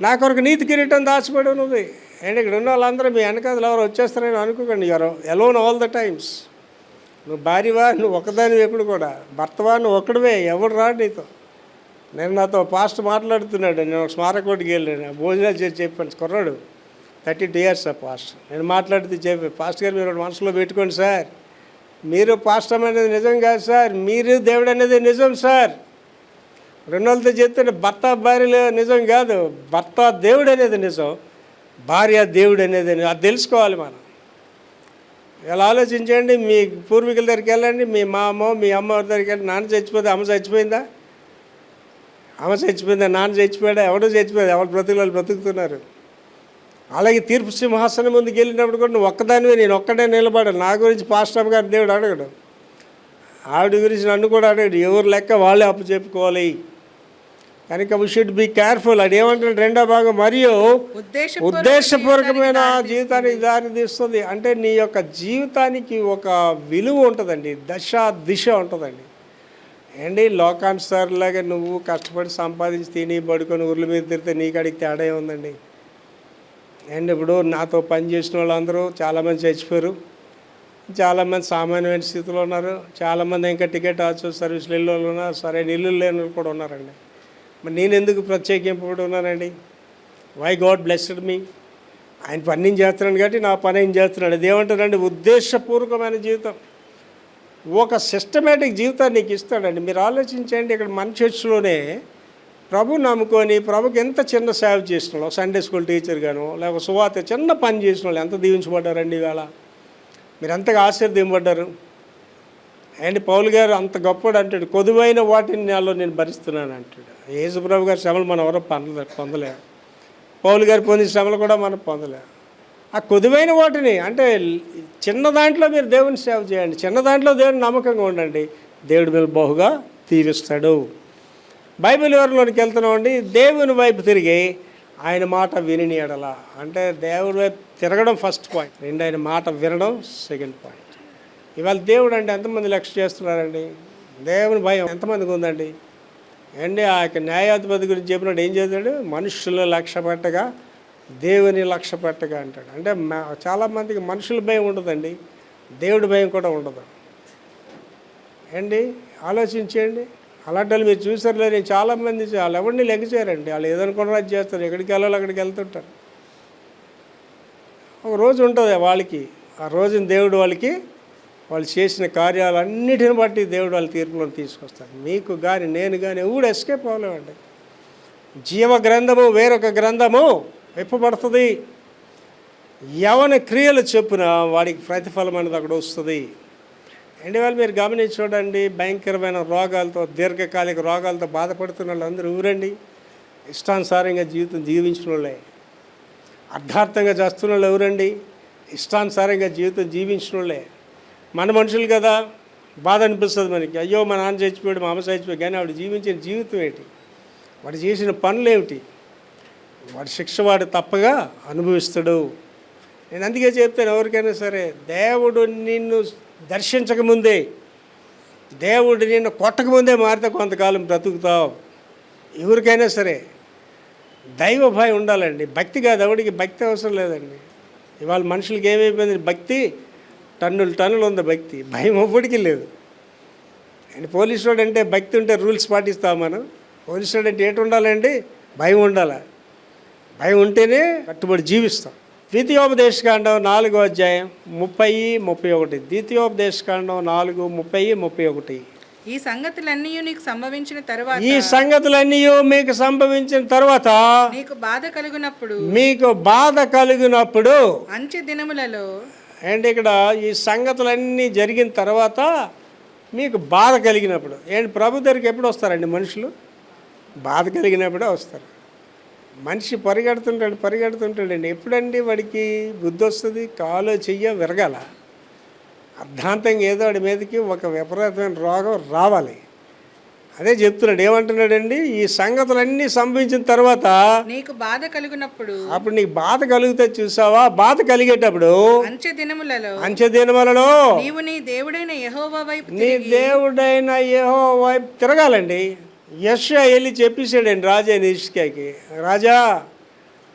నా కొరకు నీతి కిరీటం దాచిపడి ఉన్నది. అండ్ ఇక్కడ ఉన్న వాళ్ళందరూ మీ వెనకాల ఎవరు వచ్చేస్తారని అనుకోకండి. ఎవరో ఎలోన్ ఆల్ ద టైమ్స్. నువ్వు భార్యవా, నువ్వు ఒకదానివి ఎప్పుడు కూడా, భర్తవా నువ్వు ఒక్కడివే, ఎవడు రాడు నీతో. నేను నాతో పాస్ట్ మాట్లాడుతున్నాడు. నేను ఒక స్మారకోటికి వెళ్ళాను, భోజనాలు చేసి చెప్పాను. కుర్రాడు 32 years ఆ పాస్ట్. నేను మాట్లాడితే చెప్పి, పాస్ట్ గారు మీరు మనసులో పెట్టుకోండి సార్, మీరు పాస్టర్ అనేది నిజం కాదు సార్, మీరు దేవుడు అనేది నిజం సార్. రెండోళ్ళతో చెప్తే భర్త భార్యలు నిజం కాదు, భర్త దేవుడు అనేది నిజం, భార్య దేవుడు అనేది అది తెలుసుకోవాలి మనం. ఇలా ఆలోచించండి. మీ పూర్వీకుల దగ్గరికి వెళ్ళండి, మీ మామ మీ అమ్మ దగ్గరికి వెళ్ళి, నాన్న చచ్చిపోతే అమ్మ చచ్చిపోయిందా, అమ్మ చచ్చిపోయిందా, నాన్న చచ్చిపోయాడా, ఎవడో చచ్చిపోయాడు, ఎవరు బ్రతుకులు బ్రతుకుతున్నారు. అలాగే తీర్పు సింహాసనం ముందుకు వెళ్ళినప్పుడు కూడా నువ్వు ఒక్కదానివే, నేను ఒక్కడే నిలబడాను. నా గురించి పాస్టర్ గారు దేవుడు అడగడు, ఆవిడ గురించి నన్ను కూడా అడగడు. ఎవరు లెక్క వాళ్ళే అప్పు చెప్పుకోవాలి. కనుక వీ షుడ్ బీ కేర్ఫుల్. అది ఏమంటాడు రెండో భాగం, మరియు ఉద్దేశపూర్వకమైన జీవితానికి దారి తీస్తుంది. అంటే నీ యొక్క జీవితానికి ఒక విలువ ఉంటుందండి, దిశ ఉంటుందండి. అండి లోకానుసారులాగా నువ్వు కష్టపడి సంపాదించి తిని పడుకొని ఊర్ల మీద తిరిగితే నీకడికి తేడా ఉందండి. అండ్ ఇప్పుడు నాతో పనిచేసిన వాళ్ళందరూ చాలామంది చచ్చిపోయారు, చాలామంది సామాన్యమైన స్థితిలో ఉన్నారు, చాలామంది ఇంకా టికెట్ ఆచు సర్వీసులు ఇల్లు ఉన్నారు, సరైన ఇల్లు లేని వాళ్ళు కూడా ఉన్నారండి. మరి నేను ఎందుకు ప్రత్యేకింపబడి ఉన్నానండి? Why God blessed me. ఆయన పని చేస్తున్నాడు కాబట్టి నా పని ఏం చేస్తున్నాడు. అది ఏమంటారండి, ఉద్దేశపూర్వకమైన జీవితం, ఒక సిస్టమేటిక్ జీవితాన్ని నీకు ఇస్తాడండి. మీరు ఆలోచించండి, ఇక్కడ మన చర్చిలోనే ప్రభు నమ్ముకొని ప్రభుకి ఎంత చిన్న సేవ చేసిన వాళ్ళు, సండే స్కూల్ టీచర్ గాను లేకపోతే సువార్త చిన్న పని చేసిన వాళ్ళు ఎంత దీవించబడ్డారండి. ఇవాళ మీరు ఎంతగా ఆశీర్వదింపబడ్డారు. అండ్ పౌలు గారు అంత గొప్పడు అంటాడు, కొదువైన వాటిని నాలో నేను భరిస్తున్నాను అంటాడు. యేసుప్రభు గారి శ్రమలు మనం ఎవరో పొందలేము, పౌలు గారు పొందిన శ్రమలు కూడా మనం పొందలేము. ఆ కొదువైన వాటిని అంటే చిన్న దాంట్లో మీరు దేవుని సేవ చేయండి, చిన్న దాంట్లో దేవుని నమ్మకంగా ఉండండి, దేవుడి మీద బహుగా తీరుస్తాడు. బైబిల్ వివరంలోనికి వెళ్తున్నామండి. దేవుని వైపు తిరిగి ఆయన మాట విని ఎడల, అంటే దేవుడి వైపు తిరగడం ఫస్ట్ పాయింట్, రెండు ఆయన మాట వినడం సెకండ్ పాయింట్. ఇవాళ దేవుడు అంటే ఎంతమంది లక్ష్య చేస్తున్నారండి? దేవుని భయం ఎంతమందికి ఉందండి? అండి ఆ యొక్క న్యాయాధిపతి గురించి చెప్పినట్టు ఏం చేశాడు? మనుషుల లక్ష్య పెట్టగా దేవుని లక్ష్య పెట్టగా అంటాడు. అంటే చాలామందికి మనుషుల భయం ఉండదండి, దేవుడి భయం కూడా ఉండదు అండి. ఆలోచించండి. అలాంటి వాళ్ళు మీరు చూసారులే, నేను చాలామంది వాళ్ళు ఎవరిని లెక్క చేయరండి. వాళ్ళు ఏదనుకున్నా అది చేస్తారు, ఎక్కడికి వెళ్ళాలో అక్కడికి వెళ్తుంటారు. ఒక రోజు ఉంటుంది వాళ్ళకి, ఆ రోజున దేవుడు వాళ్ళకి వాళ్ళు చేసిన కార్యాలన్నిటిని బట్టి దేవుడు వాళ్ళ తీర్పులను తీసుకొస్తాడు. మీకు కానీ నేను కానీ ఎవడు ఎస్కేప్ అవ్వలేమండి. జీవ గ్రంథము వేరొక గ్రంథము విప్పబడుతుంది. ఎవరి క్రియలు చొప్పున వాడికి ప్రతిఫలం అనేది అక్కడ వస్తుంది. వాళ్ళు మీరు గమనించి చూడండి, భయంకరమైన రోగాలతో, దీర్ఘకాలిక రోగాలతో బాధపడుతున్న వాళ్ళందరూ ఊరండి ఇష్టానుసారంగా జీవితం జీవించిన వాళ్ళే. అర్థార్థంగా చేస్తున్న వాళ్ళు ఎవరండి? ఇష్టానుసారంగా జీవితం జీవించిన వాళ్ళే. మన మనుషులు కదా, బాధ అనిపిస్తుంది మనకి. అయ్యో మా నాన్న చచ్చిపోయాడు, మా అమ్మ చచ్చిపోయాడు. కానీ వాడు జీవించిన జీవితం ఏంటి? వాడు చేసిన పనులు ఏమిటి? వాడి శిక్ష వాడు తప్పగా అనుభవిస్తాడు. నేను అందుకే చెప్తాను, ఎవరికైనా సరే, దేవుడు నిన్ను దర్శించకముందే, దేవుడు నిన్ను కొట్టకముందే మారితే కొంతకాలం బ్రతుకుతావు. ఎవరికైనా సరే దైవ భయం ఉండాలండి. భక్తి కాదు, ఎవడికి భక్తి అవసరం లేదండి. ఇవాళ మనుషులకి ఏమైపోయింది? భక్తి టన్నులు ఉంది, భక్తి భయం ఎవ్వడికి లేదు. అండ్ పోలీసు వాడు అంటే భక్తి ఉంటే రూల్స్ పాటిస్తాం మనం. పోలీసు వాడు అంటే ఏంటి ఉండాలండి? భయం ఉండాలి. భయం ఉంటేనే కట్టుబడి జీవిస్తాం. ద్వితీయోపదేశకాండం 4వ అధ్యాయం 30-31. ద్వితీయోపదేశకాండం 4:30-31. ఈ సంగతులన్నీ నీకు సంభవించిన తర్వాత, ఈ సంగతులన్నీ మీకు సంభవించిన తర్వాత నీకు బాధ కలుగునప్పుడు అంచె దినములలో, ఏంటి ఇక్కడ ఈ సంగతులన్నీ జరిగిన తర్వాత మీకు బాధ కలిగినప్పుడు. ఏంటి ప్రభు దగ్గరికి ఎప్పుడు వస్తారండి మనుషులు? బాధ కలిగినప్పుడే వస్తారు. మనిషి పరిగెడుతుంటాడండి. ఎప్పుడండి వాడికి బుద్ధి వస్తుంది? కాలో చెయ్య విరగాల, అర్ధాంతంగా ఏదో వాడి మీదకి ఒక విపరీతమైన రోగం రావాలి. అదే చెప్తున్నాడు. ఏమంటున్నాడండి? ఈ సంగతులన్నీ సంభవించిన తర్వాత నీకు బాధ కలిగినప్పుడు, అప్పుడు నీకు బాధ కలిగితే చూసావా? బాధ కలిగేటప్పుడు అంచె దినములలో నీవు నీ దేవుడైన యెహోవా వైపు తిరగాలండి. యెషయా వెళ్ళి చెప్పేసాడండి రాజైన హిజ్కియాకి, రాజా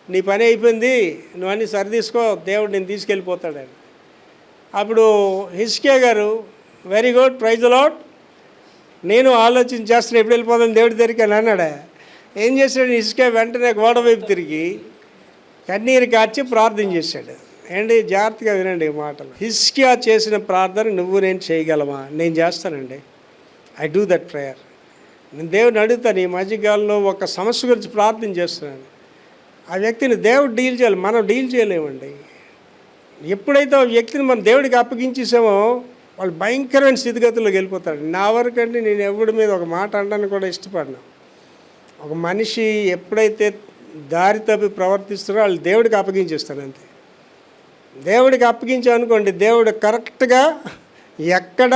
నీ పని అయిపోయింది, నువ్వు అన్నీ సరిదీసుకో, దేవుడు నేను తీసుకెళ్ళిపోతాడని. అప్పుడు హిజ్కియా గారు, very good, praise the lord, నేను ఆలోచన చేస్తాను ఎప్పుడు వెళ్ళిపోతాను దేవుడి దగ్గరికి అని అన్నాడా. ఏం చేశాడు హిజ్కియా? వెంటనే గోడ వైపు తిరిగి కన్నీరు కార్చి ప్రార్థన చేశాడు. ఏంటి? జాగ్రత్తగా వినండి ఈ మాటలు. హిజ్కియా చేసిన ప్రార్థన నువ్వు నేను చేయగలమా? నేను చేస్తానండి. I do that prayer. నేను దేవుడిని అడుగుతాను. ఈ మధ్యకాలంలో ఒక సమస్య గురించి ప్రార్థన చేస్తున్నాను. ఆ వ్యక్తిని దేవుడు డీల్ చేయాలి, మనం డీల్ చేయలేమండి. ఎప్పుడైతే ఆ వ్యక్తిని మనం దేవుడికి అప్పగించేసామో వాళ్ళు భయంకరమైన స్థితిగతుల్లోకి వెళ్ళిపోతాడు. నా వరకండి నేను ఎవడి మీద ఒక మాట అనడానికి కూడా ఇష్టపడినా. ఒక మనిషి ఎప్పుడైతే దారి తప్పి ప్రవర్తిస్తారో వాళ్ళు దేవుడికి అప్పగించేస్తాను అంతే. దేవుడికి అప్పగించామనుకోండి, దేవుడు కరెక్ట్గా ఎక్కడ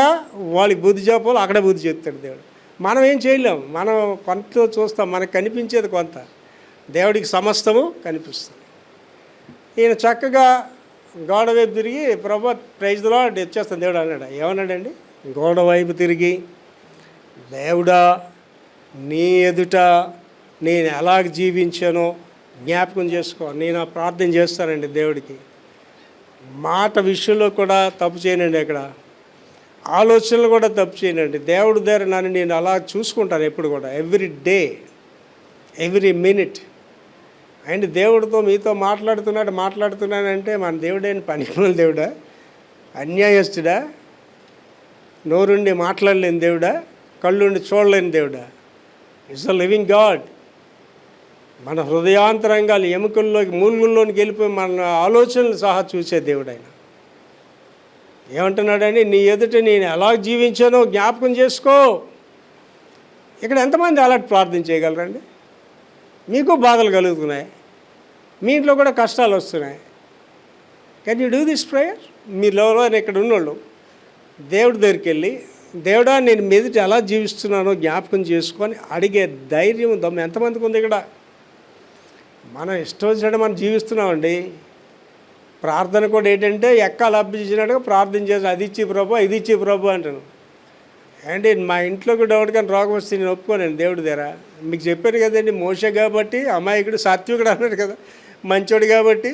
వాళ్ళకి బుద్ధి చెప్పాలో అక్కడ బుద్ధి చెప్తాడు దేవుడు. మనం ఏం చేయలేం, మనం కొంత చూస్తాం, మనకు కనిపించేది కొంత, దేవుడికి సమస్తము కనిపిస్తుంది. ఈయన చక్కగా గోడ వైపు తిరిగి ప్రభు ప్రైజ్ ది లార్డ్ వచ్చేస్తాను దేవుడు అన్నాడు. ఏమన్నాడండి? గోడ వైపు తిరిగి, దేవుడా నీ ఎదుట నేను ఎలాగ జీవించానో జ్ఞాపకం చేసుకో. నేను ప్రార్థన చేస్తానండి దేవుడికి. మాట విషయంలో కూడా తప్పు చేయనండి, ఇక్కడ ఆలోచనలు కూడా తప్పు చేయనండి. దేవుడి దగ్గర నన్ను నేను అలా చూసుకుంటాను ఎప్పుడు కూడా, every day, every minute. And దేవుడితో మీతో మాట్లాడుతున్నానంటే మన దేవుడైన పనికిమాలిన దేవుడా? అన్యాయస్తుడా? నోరుండి మాట్లాడలేని దేవుడా? కళ్ళుండి చూడలేని దేవుడా? It's a living God. మన హృదయాంతరంగాలు ఎముకల్లోకి మూలుగుల్లోకి వెళ్ళిపోయి మన ఆలోచనలు సహా చూసే దేవుడు ఆయన. ఏమంటున్నాడండి? నీ ఎదుట నేను ఎలా జీవించానో జ్ఞాపకం చేసుకో. ఇక్కడ ఎంతమంది అలాంటి ప్రార్థన చేయగలరండి? మీకు బాధలు కలుగుతున్నాయి, మీ ఇంట్లో కూడా కష్టాలు వస్తున్నాయి. Can you do this prayer? మీలో ఇక్కడ ఉన్నోళ్ళు దేవుడి దగ్గరికి వెళ్ళి, దేవుడా నేను మీదట ఎలా జీవిస్తున్నానో జ్ఞాపకం చేసుకొని అడిగే ధైర్యం దమ్ము ఎంతమందికి ఉంది? ఇక్కడ మనం ఇష్టం వచ్చినట్టు మనం జీవిస్తున్నామండి. ప్రార్థన కూడా ఏంటంటే ఎక్కాలు అబ్బించినట్టుగా ప్రార్థన చేసి అది ఇచ్చి ప్రభు ఇది ఇచ్చి ప్రభు అంటాను. అంటే మా ఇంట్లోకి డౌట్ కానీ రోగం వస్తే నేను ఒప్పుకోనండి దేవుడి దగ్గర. మీకు చెప్పాను కదండి, మోషే కాబట్టి అమాయకుడు సాత్వికుడు అన్నాడు కదా, మంచోడు కాబట్టి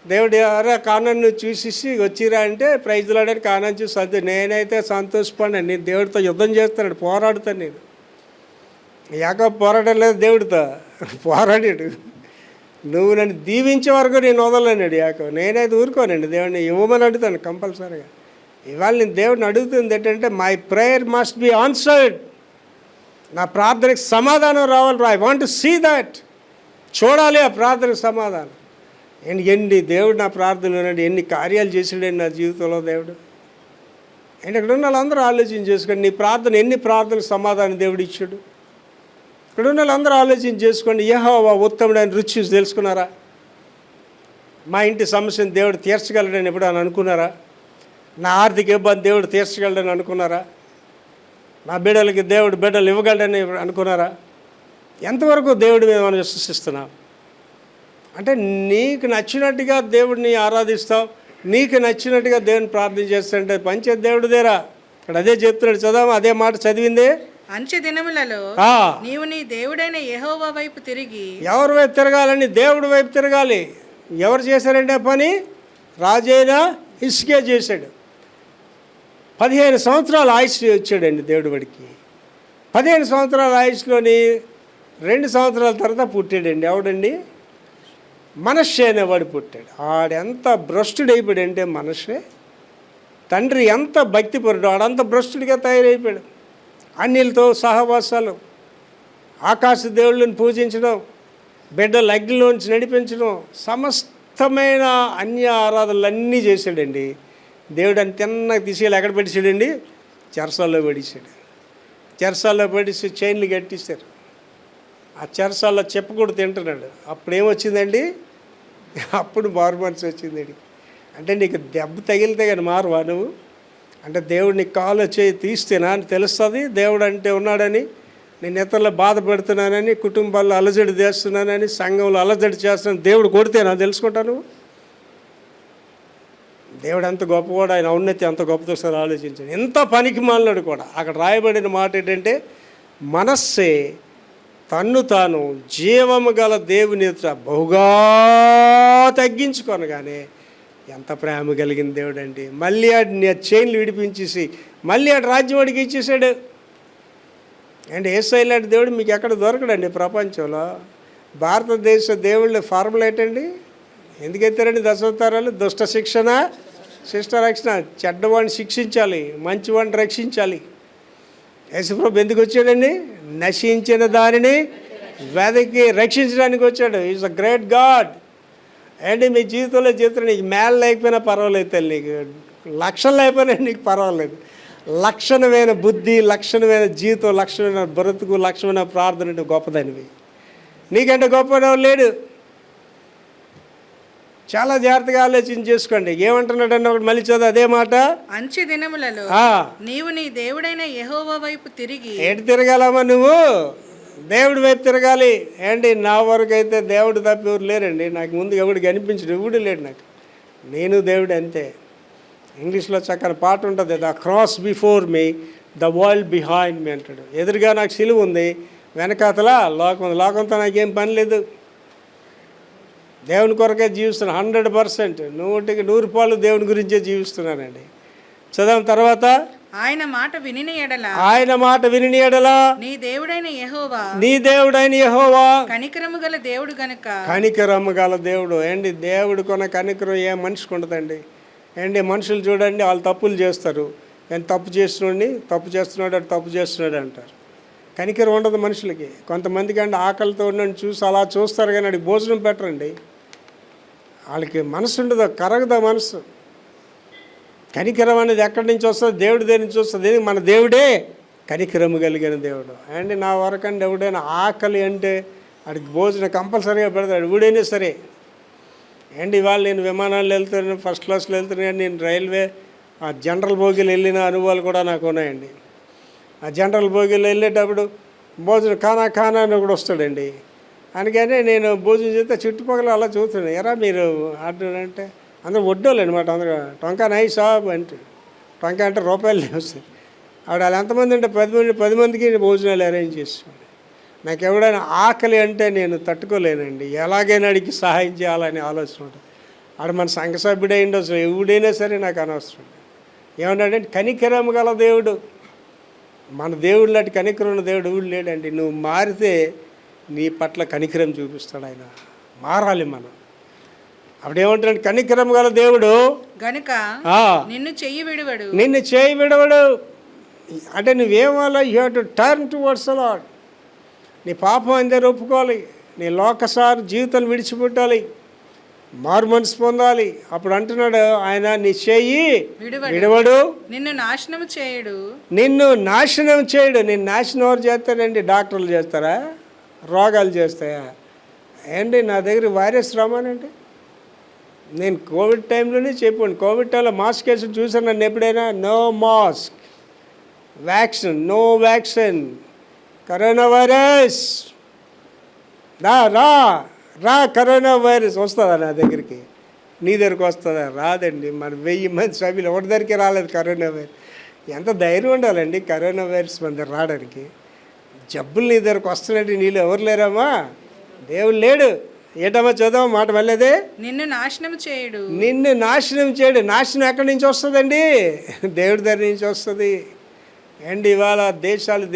దేవుడు అరే కానాన్ని చూసేసి వచ్చిరా అంటే ప్రైజ్లాడని కానాన్ని చూసి నేనైతే సంతోషపడినాను. నేను దేవుడితో యుద్ధం చేస్తాను, పోరాడుతాను. నేను యాకోబు పోరాటం లేదు దేవుడితో, పోరాడాడు. నువ్వు నన్ను దీవించే వరకు నేను వదలన్నాడు యాకోబు. నేనైతే ఊరుకోనండి, దేవుడిని ఇవ్వమని అడుగుతాను కంపల్సరీగా. ఇవాళ నేను దేవుడిని అడుగుతుంది ఏంటంటే my prayer must be answered. నా ప్రార్థనకి సమాధానం రావాలి. I want to see that. చూడాలి ఆ ప్రార్థనకు సమాధానం. ఎన్ని దేవుడు నా ప్రార్థన వినండి, ఎన్ని కార్యాలు చేసాడండి నా జీవితంలో దేవుడు. అండ్ ఇక్కడ ఉన్న వాళ్ళందరూ ఆలోచన చేసుకోండి, నీ ప్రార్థన ఎన్ని ప్రార్థనకు సమాధానం దేవుడు ఇచ్చాడు. ఇక్కడ ఉన్న వాళ్ళందరూ ఆలోచన చేసుకోండి, యెహోవా ఉత్తముడైన రుచి చూసి తెలుసుకున్నారా? మా ఇంటి సమస్యను దేవుడు తీర్చగలడని ఎప్పుడని అనుకున్నారా? నా ఆర్థిక ఇబ్బంది దేవుడు తీర్చగలడని అనుకున్నారా? నా బిడ్డలకి దేవుడు బిడ్డలు ఇవ్వగలడని అనుకున్నారా? ఎంతవరకు దేవుడి మీద మనం విశ్వసిస్తున్నాం? అంటే నీకు నచ్చినట్టుగా దేవుడిని ఆరాధిస్తావు, నీకు నచ్చినట్టుగా దేవుని ప్రార్థన చేస్తుంటే పంచేది దేవుడి దేరా. ఇక్కడ అదే చెప్తున్నాడు, చదవమా అదే మాట చదివింది. అంచె దినములలో నీవు నీ దేవుడైన యెహోవా వైపు తిరిగి. ఎవరి వైపు తిరగాలని? దేవుడి వైపు తిరగాలి. ఎవరు చేశారంటే పని? రాజైన హిజ్కియా చేశాడు. 15 సంవత్సరాల ఆయుష్ వచ్చాడండి దేవుడి వాడికి. 15 సంవత్సరాల ఆయుష్లోని 2 సంవత్సరాల తర్వాత పుట్టాడండి. ఎవడండి? మనష్షే అనేవాడు పుట్టాడు. ఆడెంత భ్రష్టుడైపోయాడంటే మనష్షే. తండ్రి ఎంత భక్తిపరుడు, ఆడంత భ్రష్టుడిగా తయారైపోయాడు. అన్నిలతో సహవాసాలు, ఆకాశ దేవుళ్ళని పూజించడం, బిడ్డలు అగ్నిలోంచి నడిపించడం, సమస్తమైన అన్య ఆరాధనలన్నీ చేశాడండి. దేవుడు అని తిన్నగా తీసుకెళ్ళి ఎక్కడ పెట్టేశాడండి? చెరసాల్లో పడేశాడు. చెరసాల్లో పడేసి చైన్లు కట్టిస్తారు. ఆ చెరసాల్లో చెప్పకూడదు తింటున్నాడు. అప్పుడు ఏమొచ్చిందండి? అప్పుడు మారు మనసు వచ్చిందండి. అంటే నీకు దెబ్బ తగిలితే కానీ మారువా నువ్వు? అంటే దేవుడు నీకు కాలు చేయి తీస్తేనా అని తెలుస్తుంది దేవుడు అంటే ఉన్నాడని. నేను ఇతరులు బాధ పెడుతున్నానని, కుటుంబాల్లో అలజడి చేస్తున్నానని, సంఘంలో అలజడి చేస్తున్నాను దేవుడు కొడితేనా తెలుసుకుంటాను? దేవుడు ఎంత గొప్పవాడు, ఆయన ఔన్నతి ఎంత గొప్పతో సార్ ఆలోచించాడు. ఎంత పనికి మాలినాడు కూడా. అక్కడ రాయబడిన మాట ఏంటంటే మనస్సే తన్ను తాను జీవము గల దేవుని బహుగా తగ్గించుకొనగానే ఎంత ప్రేమ కలిగిన దేవుడు అండి. మళ్ళీ ఆడి చైన్లు విడిపించేసి మళ్ళీ ఆడు రాజ్యం వాడికి ఇచ్చేసాడు. అండ్ యేసయ్య లాంటి దేవుడు మీకు ఎక్కడ దొరకడండి ప్రపంచంలో. భారతదేశ దేవుళ్ళ ఫార్ములా ఏంటండి? ఎందుకైతారండి దశావతారాలు? దుష్ట శిక్షణ, శిష్ట రక్షణ. చెడ్డవాడిని శిక్షించాలి, మంచివాడిని రక్షించాలి. యేసుప్రభు ఎందుకు వచ్చాడండి? నశించిన దానిని వెదకి రక్షించడానికి వచ్చాడు. Is a great God. And మీ జీవితంలో జీవితం నీకు మేళ లేకపోయినా పర్వాలేదు తల్లి, నీకు లక్షలు లేకపోయినా నీకు పర్వాలేదు. లక్షణమైన బుద్ధి, లక్షణమైన జీవితం, లక్షణమైన బ్రతుకు, లక్షణమైన ప్రార్థన అంటే గొప్పదానివి. నీకంటే గొప్పవాడు లేడు. చాలా జాగ్రత్తగా ఆలోచన చేసుకోండి. ఏమంటున్నాడు అన్న ఒకటి మళ్ళీ చదువు అదే మాట. అంచె దినములలో నీవు నీ దేవుడైన యెహోవా వైపు తిరిగి. ఏంటి తిరగాలమ్మా నువ్వు? దేవుడి వైపు తిరగాలి. ఏంటి నా వరకు అయితే దేవుడు తప్ప ఎవరు లేరండి. నాకు ముందు ఎవడు కనిపించడు, ఎవడు లేడు నాకు. నేను దేవుడు అంతే. ఇంగ్లీష్లో చక్కని పాట ఉంటుంది, the cross before me, the world behind me అంటాడు. ఎదురుగా నాకు సిలువ ఉంది, వెనకాతల లోకం ఉంది. లోకంతో నాకేం పని లేదు. దేవుని కొరకే జీవిస్తున్నాను 100%. 100% దేవుని గురించే జీవిస్తున్నానండి. చదవం తర్వాత. ఆయన మాట వినిన ఎడల, ఆయన మాట వినిన ఎడల నీ దేవుడైన యెహోవా, నీ దేవుడైన యెహోవా కనికరము గల దేవుడు గనుక. కనికరము గల దేవుడు. ఏంటి దేవుడు కొన్న కనికరం ఏ మనిషికి ఉండదండి. ఏంటి మనుషులు చూడండి, వాళ్ళు తప్పులు చేస్తారు. నేను తప్పు చేస్తున్నాడు అటు తప్పు చేస్తున్నాడు అంటారు. కనికరం ఉండదు మనుషులకి. కొంతమందికి అంటే ఆకలితో ఉన్నని చూసి అలా చూస్తారు కానీ అడిగి భోజనం పెట్టరండి. వాళ్ళకి మనసు ఉండదు, కరగదా మనసు. కనికరం అనేది ఎక్కడి నుంచి వస్తుంది? దేవుడి దగ్గర నుంచి వస్తుంది. మన దేవుడే కనికరము కలిగిన దేవుడు. అండ్ నా వరకండి ఎవడైనా ఆకలి అంటే వాడికి భోజనం కంపల్సరీగా పెడతాడు, ఎవడైనా సరే. అండ్ ఇవాళ నేను విమానాల్లో వెళ్తున్నాను, ఫస్ట్ క్లాస్లో వెళ్తున్నాను, నేను రైల్వే జనరల్ బోగీలు వెళ్ళిన అనుభవాలు కూడా నాకు ఉన్నాయండి. ఆ జనరల్ బోగీలో వెళ్ళేటప్పుడు భోజనం ఖానా అని కూడా వస్తాడండి. అందుకనే నేను భోజనం చేస్తే చుట్టుపక్కల అలా చూస్తున్నాను. ఎరా మీరు ఆర్డర్ అంటే అందరూ వడ్డోళ్ళు అనమాట. అందరూ టొంకా నై సాబ్ అంటే, టొంకా అంటే రూపాయలు వస్తాయి. ఆవిడ వాళ్ళు ఎంతమంది అంటే 10 మందికి భోజనాలు అరేంజ్ చేసేవాడు. నాకు ఎవడైనా ఆకలి అంటే నేను తట్టుకోలేనండి, ఎలాగైనా అడిగి సహాయం చేయాలని ఆలోచన ఉంటుంది. ఆడ మన సంఘ సభ్యుడు అయ్యిండు, అసలు ఎవడైనా సరే నాకు అనవసరం. ఏమన్నాడంటే కనికరం గల దేవుడు, మన దేవుడు లాంటి కనికరం ఉన్న దేవుడు ఎవడు లేడండి. నువ్వు మారితే నీ పట్ల కనికరం చూపిస్తాడు ఆయన. మారాలి మనం. అప్పుడేమంటాడు, కనికరం గల దేవుడు గనుక నిన్ను చెయ్యి విడవడు, నిన్ను చేయి విడవడు. అంటే నువ్వేమో you have to turn towards the lord. నీ పాపం అందరూ ఒప్పుకోవాలి, నీ లోకసారి జీవితాన్ని విడిచిపెట్టాలి, మారు మనసు పొందాలి. అప్పుడు అంటున్నాడు ఆయన, నీ చేయి విడవడు, నిన్ను నాశనం చేయడు. నిన్ను నాశనం చేయడు. నిన్ను నాశనం ఎవరు చేస్తారండి? డాక్టర్లు చేస్తారా? రోగాలు చేస్తాయా ఏంటి? నా దగ్గర వైరస్ రామానండి. నేను కోవిడ్ టైంలోనే చెప్పాను, కోవిడ్ టైంలో మాస్క్ వేసి చూసాను నన్ను ఎప్పుడైనా? No mask, vaccine, no vaccine, corona virus రా రా రా, కరోనా వైరస్ వస్తుందా నా దగ్గరికి? నీ దగ్గరికి వస్తుందా? రాదండి. మన 1000 మంది సభ్యులు ఒకటి దగ్గరికి రాలేదు కరోనా వైరస్. ఎంత ధైర్యం ఉండాలండి కరోనా వైరస్ మన దగ్గర రావడానికి. జబ్బులు నీ దగ్గరకు వస్తున్నట్టు నీళ్ళు ఎవరు లేరమ్మా? దేవుడు లేడు. ఏటమ్మా చదువు మాట వెళ్ళేదే, నిన్ను నాశనం చేయడు. నిన్ను నాశనం చేయడు. నాశనం ఎక్కడి నుంచి వస్తుందండి? దేవుడి దగ్గర నుంచి వస్తుంది. అండ్ ఇవాళ దేశాలు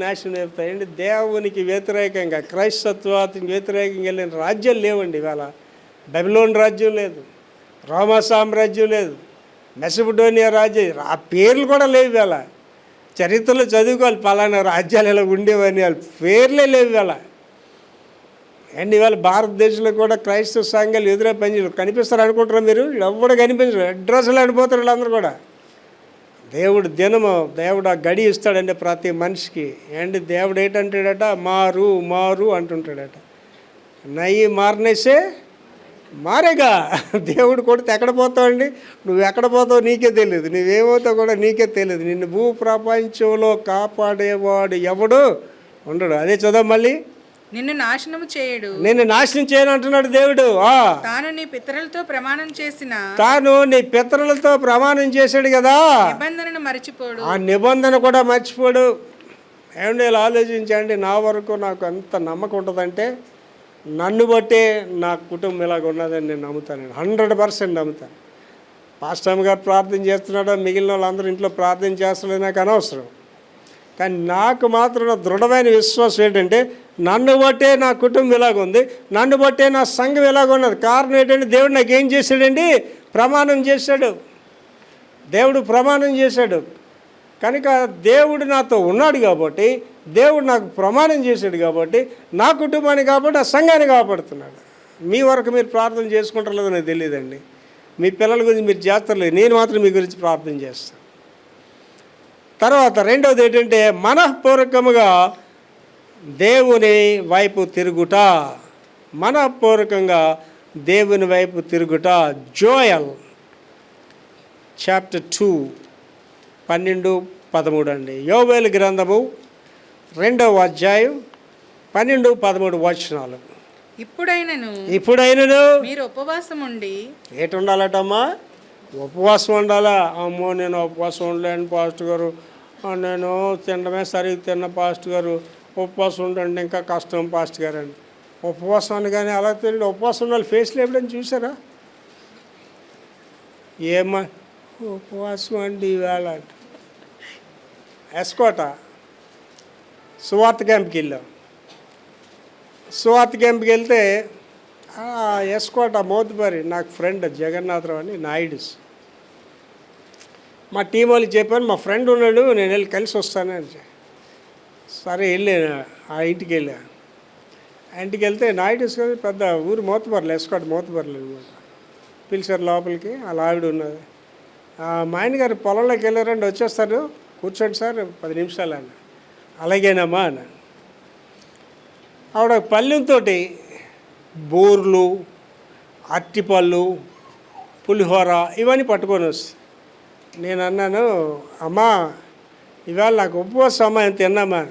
నాశనం అయిపోతాయండి. దేవునికి వ్యతిరేకంగా, క్రైస్తత్వానికి వ్యతిరేకంగా వెళ్ళిన రాజ్యాలు లేవండి. ఇవాళ బబిలోన్ రాజ్యం లేదు, రోమా సామ్రాజ్యం లేదు, మెసపడోనియా రాజ్యం, ఆ పేర్లు కూడా లేవు. ఇవాళ చరిత్రలో చదువుకోవాలి, పలానా రాజ్యాలు ఇలా ఉండేవని, వాళ్ళ పేర్లే లేవు ఇవాళ. అండ్ ఇవాళ భారతదేశంలో కూడా క్రైస్తవ సంఘాలు ఎదురే పనిచేయలు కనిపిస్తారు అనుకుంటారా మీరు? ఎవరు కనిపించరు, అడ్రస్లు అనిపోతారు వీళ్ళందరూ కూడా. దేవుడు దినము, దేవుడు ఆ గడి ఇస్తాడండి ప్రతి మనిషికి. అండ్ దేవుడు ఏంటంటాడట? మారు మారు అంటుంటాడట. నయ్యి మారనేసే మారేగా. దేవుడు కొడితే ఎక్కడ పోతావండి? నువ్వు ఎక్కడ పోతావు నీకే తెలియదు, నువ్వేమవుతావు కూడా నీకే తెలియదు. నిన్ను భూ ప్రపంచంలో కాపాడేవాడు ఎవడు ఉండడు. అదే చదవ మళ్ళీ, నిన్ను నాశనం చేయడు, నిన్ను నాశనం చేయను అంటున్నాడు దేవుడు. తాను నీ పితరులతో ప్రమాణం చేసిన, తాను నీ పితరులతో ప్రమాణం చేశాడు కదా, నిబంధనను మర్చిపోడు. ఆ నిబంధన కూడా మర్చిపోడు. ఏమంటే ఇలా ఆలోచించండి. నా వరకు నాకు ఎంత నమ్మకం ఉంటుందంటే, నన్ను బట్టే నా కుటుంబం ఇలాగ ఉన్నదని నేను నమ్ముతాను. 100% నమ్ముతాను. పాస్టర్ గారు ప్రార్థన చేస్తున్నాడో మిగిలిన వాళ్ళందరూ ఇంట్లో ప్రార్థన చేస్తలేదు నాకు అనవసరం. కానీ నాకు మాత్రం నా దృఢమైన విశ్వాసం ఏంటంటే, నన్ను బట్టే నా కుటుంబం ఇలాగుంది, నన్ను బట్టే నా సంఘం ఇలాగున్నది. కారణం ఏంటంటే, దేవుడు నాకు ఏం చేశాడండి? ప్రమాణం చేశాడు. దేవుడు ప్రమాణం చేశాడు కనుక దేవుడు నాతో ఉన్నాడు కాబట్టి, దేవుడు నాకు ప్రమాణం చేశాడు కాబట్టి, నా కుటుంబాన్ని కాబట్టి, ఆ సంఘాన్ని కాపాడుతున్నాడు. మీ వరకు మీరు ప్రార్థన చేసుకుంటారో లేదో నాకు తెలియదండి. మీ పిల్లల గురించి మీరు చేస్తలేదు, నేను మాత్రం మీ గురించి ప్రార్థన చేస్తాను. తర్వాత రెండవది ఏంటంటే, మనఃపూర్వకముగా దేవుని వైపు తిరుగుట. మనఃపూర్వకంగా దేవుని వైపు తిరుగుట. జోయల్ చాప్టర్ 2 12-13 అండి. యోవేలు గ్రంథము 2వ అధ్యాయం 12-13 వచనాలు. ఇప్పుడైనను మీరు ఉపవాసం ఉండి. ఏటి ఉండాలటమ్మా? ఉపవాసం ఉండాలా? అమ్మో నేను ఉపవాసం ఉండలేను పాస్టర్ గారు, నేను తినడమే సరిగ్గా తిన్న పాస్టర్ గారు, ఉపవాసం ఉండండి ఇంకా కష్టం పాస్టర్ గారు అండి. ఉపవాసం అని కానీ అలా తెలియదు. ఉపవాసం ఉండాలి, ఫేస్లో ఎప్పుడైనా చూసారా? ఏమా ఉపవాసం అండి ఈవేళ. ఎస్కోట సువార్త క్యాంప్కి వెళ్ళాం. సువార్త క్యాంప్కి వెళ్తే ఎస్కోట మోతుబారి నాకు ఫ్రెండ్ జగన్నాథరావు అని నాయుడుస్. మా టీం వాళ్ళకి చెప్పాను, మా ఫ్రెండ్ ఉన్నాడు, నేను వెళ్ళి కలిసి వస్తానని. సరే వెళ్ళాను, ఆ ఇంటికి వెళ్ళాను. ఆ ఇంటికి వెళ్తే నాయుడుస్ కదా పెద్ద ఊరు మోతుబర్లు, ఎస్కోట మోతుబర్లు అనమాట. పిలిచారు లోపలికి. అలా ఆవిడ ఉన్నది. మా ఆయన గారు పొలంలోకి వెళ్ళారండి, వచ్చేస్తారు, కూర్చోండి సార్ 10 నిమిషాలు అని. అలాగేనమ్మా అన్నాను. ఆవిడ పళ్ళెంతో బోర్లు, అరటిపళ్ళు, పులిహోర ఇవన్నీ పట్టుకొని వస్తుంది. నేను అన్నాను, అమ్మా ఇవాళ నాకు ఉపవాసం అమ్మా ఎంత తిన్నామా?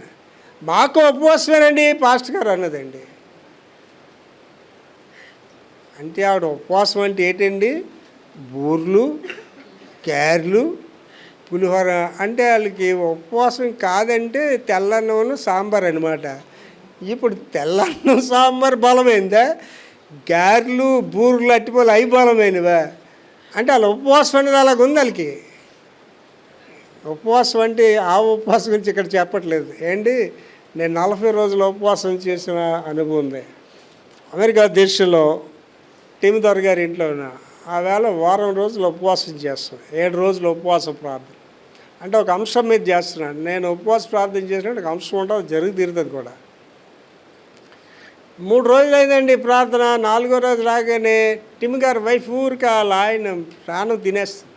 మాకు ఉపవాసమేనండి పాస్టర్ గారు అన్నదండి. అంటే ఆవిడ ఉపవాసం అంటే ఏంటండి? బూర్లు, క్యారెలు, పులిహోర. అంటే వాళ్ళకి ఉపవాసం కాదంటే తెల్లన్నం సాంబార్ అనమాట. ఇప్పుడు తెల్లన్నం సాంబార్ బలమైందా, గారెలు బూరెలు అట్టిపోలు అవి బలమైనవా? అంటే వాళ్ళ ఉపవాసం అనేది అలాగ ఉంది వాళ్ళకి. ఉపవాసం అంటే ఆ ఉపవాసం గురించి ఇక్కడ చెప్పట్లేదు ఏంటి. నేను 40 రోజులు ఉపవాసం చేసిన అనుభవం ఉంది. అమెరికా దేశంలో టీమిదర్ గారి ఇంట్లో ఉన్న ఆ వేళ వారం రోజులు ఉపవాసం చేస్తాం. 7 రోజులు ఉపవాస ప్రార్థన. అంటే ఒక అంశం మీద చేస్తున్నాను. నేను ఉపవాస ప్రార్థన చేసినట్టు ఒక అంశం ఉంటుంది, జరిగి తీరుతుంది కూడా. 3 రోజులు అయిందండి ప్రార్థన. 4వ రోజు రాగానే టిమ్ గారి వైఫ్ ఊరికి ఆయన ప్రాణం తినేస్తుంది.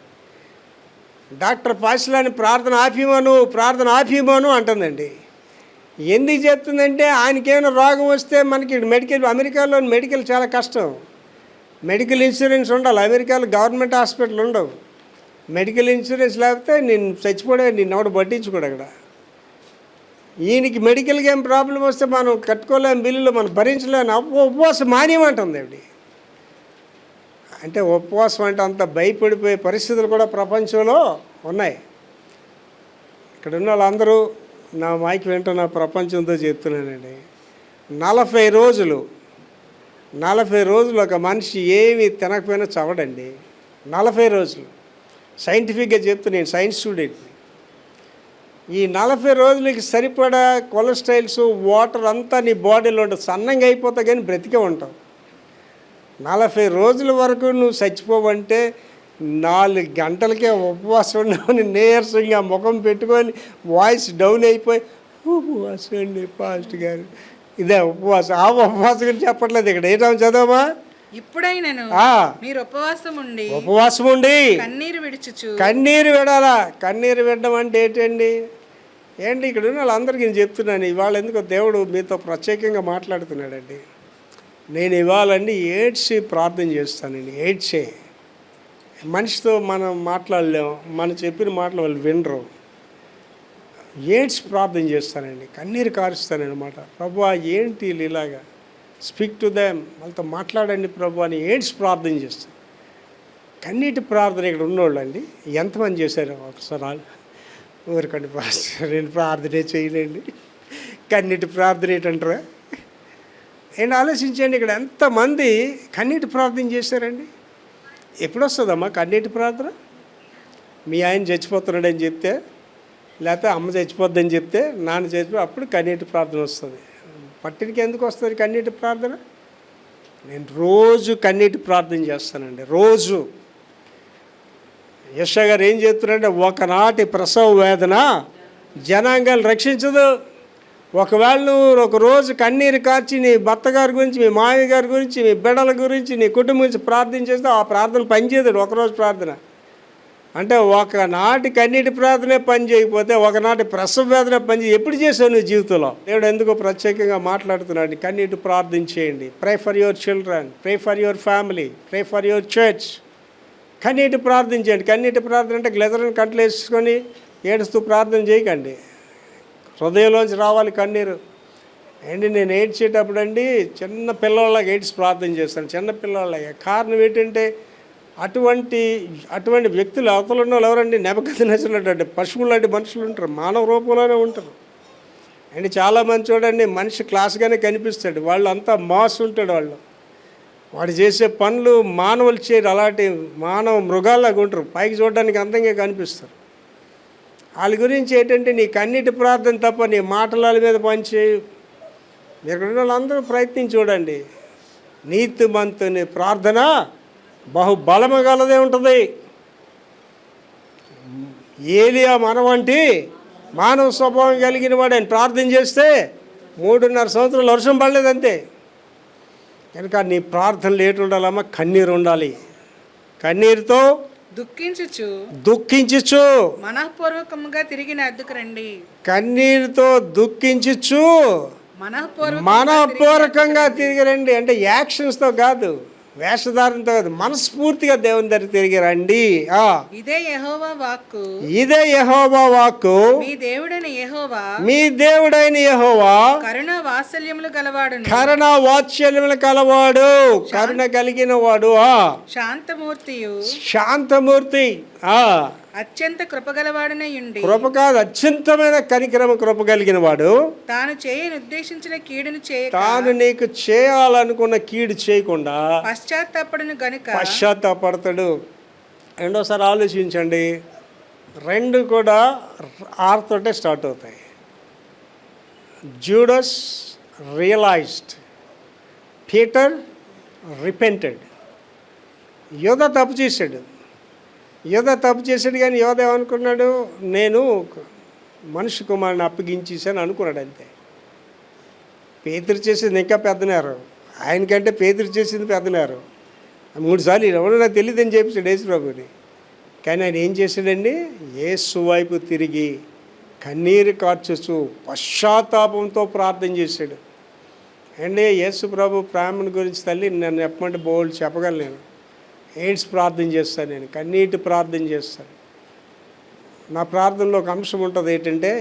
డాక్టర్ పాసిలాని ప్రార్థన ఆపిమను అంటుందండి. ఎందుకు చెప్తుందంటే ఆయనకేమైనా రోగం వస్తే మనకి అమెరికాలో మెడికల్ చాలా కష్టం. మెడికల్ ఇన్సూరెన్స్ ఉండాలి. అమెరికాలో గవర్నమెంట్ హాస్పిటల్ ఉండవు. మెడికల్ ఇన్సూరెన్స్ లేకపోతే నేను చచ్చిపోడే, నిన్ను ఎవడు పట్టించుకోడు అక్కడ. ఈయనకి మెడికల్గా ఏం ప్రాబ్లం వస్తే మనం కట్టుకోలేని బిల్లులు మనం భరించలేని ఉపవాసం మానేయమంటుంది ఆవిడ. అంటే ఉపవాసం అంటే అంత భయపడిపోయే పరిస్థితులు కూడా ప్రపంచంలో ఉన్నాయి. ఇక్కడ ఉన్న వాళ్ళందరూ నా మైకి వింటున్న ప్రపంచంతో చెప్తున్నానండి. 40 రోజులు ఒక మనిషి ఏమి తినకపోయినా చవడండి. 40 రోజులు సైంటిఫిక్గా చెప్తే, నేను సైన్స్ స్టూడెంట్ని. ఈ 40 రోజులకి సరిపడా కొలెస్ట్రాల్స్, వాటర్ అంతా నీ బాడీలో ఉంటుంది. సన్నంగా అయిపోతావు కానీ బ్రతికే ఉంటావు. 40 రోజుల వరకు నువ్వు చచ్చిపోవంటే 4 గంటలకే ఉపవాసం ఉన్నావు. నీరసంగా ముఖం పెట్టుకొని వాయిస్ డౌన్ అయిపోయి ఉపవాసం అండి పాస్ట్ గారు, ఇదే ఉపవాసం. ఆ ఉపవాసం గురించి చెప్పట్లేదు ఇక్కడ. ఏటో చదవమా. ఇప్పుడైనను మీరు ఉపవాసం ఉండి కన్నీరు విడాలా. కన్నీరు విడడం అంటే ఏంటండి? ఇక్కడ ఉన్న వాళ్ళందరికీ నేను చెప్తున్నాను. ఇవాళ ఎందుకో దేవుడు మీతో ప్రత్యేకంగా మాట్లాడుతున్నాడండి. నేను ఇవ్వాలండి ఏడ్చి ప్రార్థన చేస్తానండి. ఏడ్చే మనిషితో మనం మాట్లాడలేము, మనం చెప్పిన మాటలు వాళ్ళు వినరు. ఏడ్చి ప్రార్థన చేస్తానండి, కన్నీరు కారుస్తానమాట. ప్రభువా ఏంటి వీళ్ళు ఇలాగా, స్పీక్ టు దెమ్, వాళ్ళతో మాట్లాడండి ప్రభు అని ఏడ్చి ప్రార్థన చేస్తాను. కన్నీటి ప్రార్థన ఇక్కడ ఉన్నోళ్ళు అండి ఎంతమంది చేశారు ఒకసారి? ఊరికండి పాస్టర్ నేను ప్రార్థనే చేయలేండి, కన్నీటి ప్రార్థన ఏంటంటారా? ఆలోచించండి, ఇక్కడ ఎంతమంది కన్నీటి ప్రార్థన చేశారండి. ఎప్పుడు వస్తుందమ్మా కన్నీటి ప్రార్థన? మీ ఆయన చచ్చిపోతున్నాడని చెప్తే, లేకపోతే అమ్మ చచ్చిపోద్దని చెప్తే, నాన్న చచ్చిపో, అప్పుడు కన్నీటి ప్రార్థన వస్తుంది. పట్టినకి ఎందుకు వస్తుంది కన్నీటి ప్రార్థన? నేను రోజు కన్నీటి ప్రార్థన చేస్తానండి, రోజు. యెషయా గారు ఏం చెప్తున్నారంటే, ఒకనాటి ప్రసవ వేదన జనాంగాలు రక్షించదు. ఒకవేళ నువ్వు ఒకరోజు కన్నీరు కార్చి నీ భర్త గారి గురించి, మీ మామయ్య గారి గురించి, మీ బిడ్డల గురించి, నీ కుటుంబం గురించి ప్రార్థన చేస్తే ఆ ప్రార్థన పనిచేయదు. ఒకరోజు ప్రార్థన అంటే ఒకనాటి కన్నీటి ప్రార్థనే పని చేయకపోతే ఒకనాటి ప్రసవ వేదన పని ఎప్పుడు చేసావు నువ్వు జీవితంలో? దేవుడు ఎందుకో ప్రత్యేకంగా మాట్లాడుతున్నాడు. కన్నీటి ప్రార్థన చేయండి. Pray for your children, pray for your family, pray for your church. కన్నీటి ప్రార్థన చేయండి. కన్నీటి ప్రార్థన అంటే గ్లెజర్ని కంట్లో వేసుకొని ఏడుస్తూ ప్రార్థన చేయకండి. హృదయంలోంచి రావాలి కన్నీరు. నేను ఏడ్చేటప్పుడు అండి చిన్న పిల్లలకి ఏడ్చి ప్రార్థన చేస్తాను. చిన్న పిల్లలకి కారణం ఏంటంటే అటువంటి వ్యక్తులు అవతల ఉన్న వాళ్ళు ఎవరండి? నెబుకద్నెజరు పశువులు లాంటి మనుషులు ఉంటారు, మానవ రూపంలోనే ఉంటారు. చాలామంది చూడండి మనిషి క్లాస్గానే కనిపిస్తాడు, వాళ్ళు అంతా మాస్ ఉంటాడు. వాడు చేసే పనులు మానవులు చేయరు, అలాంటి మానవ మృగాల్లాగా ఉంటారు, పైకి చూడడానికి అందంగా కనిపిస్తారు. వాళ్ళ గురించి ఏంటంటే నీ కన్నీటి ప్రార్థన తప్ప నీ మాటల మీద పనిచేయు. మీరు వాళ్ళందరూ ప్రయత్నించి చూడండి. నీతిమంతుని ప్రార్థన బహుబలము గలదే ఉంటుంది. ఏలియా మనవంటి మానవ స్వభావం కలిగిన వాడు ఆయన ప్రార్థన చేస్తే 3.5 సంవత్సరాలు వర్షం పడలేదంతే. కనుక నీ ప్రార్థనలు ఏటు ఉండాలమ్మా? కన్నీరు ఉండాలి. కన్నీరుతో దుఃఖించుచు మనఃపూర్వకంగా తిరిగి నా యొద్దకు రండి. కన్నీరుతో దుఃఖించుచు మనఃపూర్వకంగా తిరిగి రండి. అంటే యాక్షన్స్తో కాదు, వేషధారణతో కాదు, మనస్ఫూర్తిగా దేవుని దగ్గర తిరిగి రండి. ఇదే యెహోవా వాక్కు, ఇదే యెహోవా వాక్కు, మీ దేవుడైన యెహోవా, మీ దేవుడైన యెహోవా కరుణ వాత్సల్యములు గలవాడును, కరుణ వాత్సల్యములు కలవాడు, కరుణ కలిగిన వాడు, శాంతమూర్తియు, శాంతమూర్తి, అత్యంత కృపగలవాడనయుండి, కృప కాదు అత్యంతమైన కనికరమ కృప కలిగిన వాడు, తాను చేయనుద్దేశించిన కీడును చేయక, తాను నీకు చేయాలనుకున్న కీడు చేయకుండా పశ్చాత్తాపడును గనుక పశ్చాత్తాపడతాడు. రెండోసారి ఆలోచించండి, రెండు కూడా ఆర్తోటే స్టార్ట్ అవుతాయి. Judas realised, Peter repented. యోధ తప్పు చేశాడు, కానీ యోధ ఏమనుకున్నాడు, నేను మనిషి కుమారుని అప్పగించేసాను అనుకున్నాడు అంతే. పేతురు చేసింది ఇంకా పెద్దనారు, ఆయనకంటే పేతురు చేసింది పెద్దనారు. 3 సార్లు ఎవరు నాకు తెలియదని చెప్పాడు యేసు ప్రభుని. కానీ ఆయన ఏం చేశాడండి, యేసు వైపు తిరిగి కన్నీరు కార్చుచు పశ్చాత్తాపంతో ప్రార్థన చేశాడు. అండి యేసు ప్రభు ప్రేమను గురించి తల్లి నన్ను చెప్పమంటే బోల్డ్ చెప్పగలను. నేను ఎయిడ్స్ ప్రార్థన చేస్తాను, నేను కన్నీటి ప్రార్థన చేస్తాను. నా ప్రార్థనలో ఒక అంశం ఉంటుంది ఏంటంటే,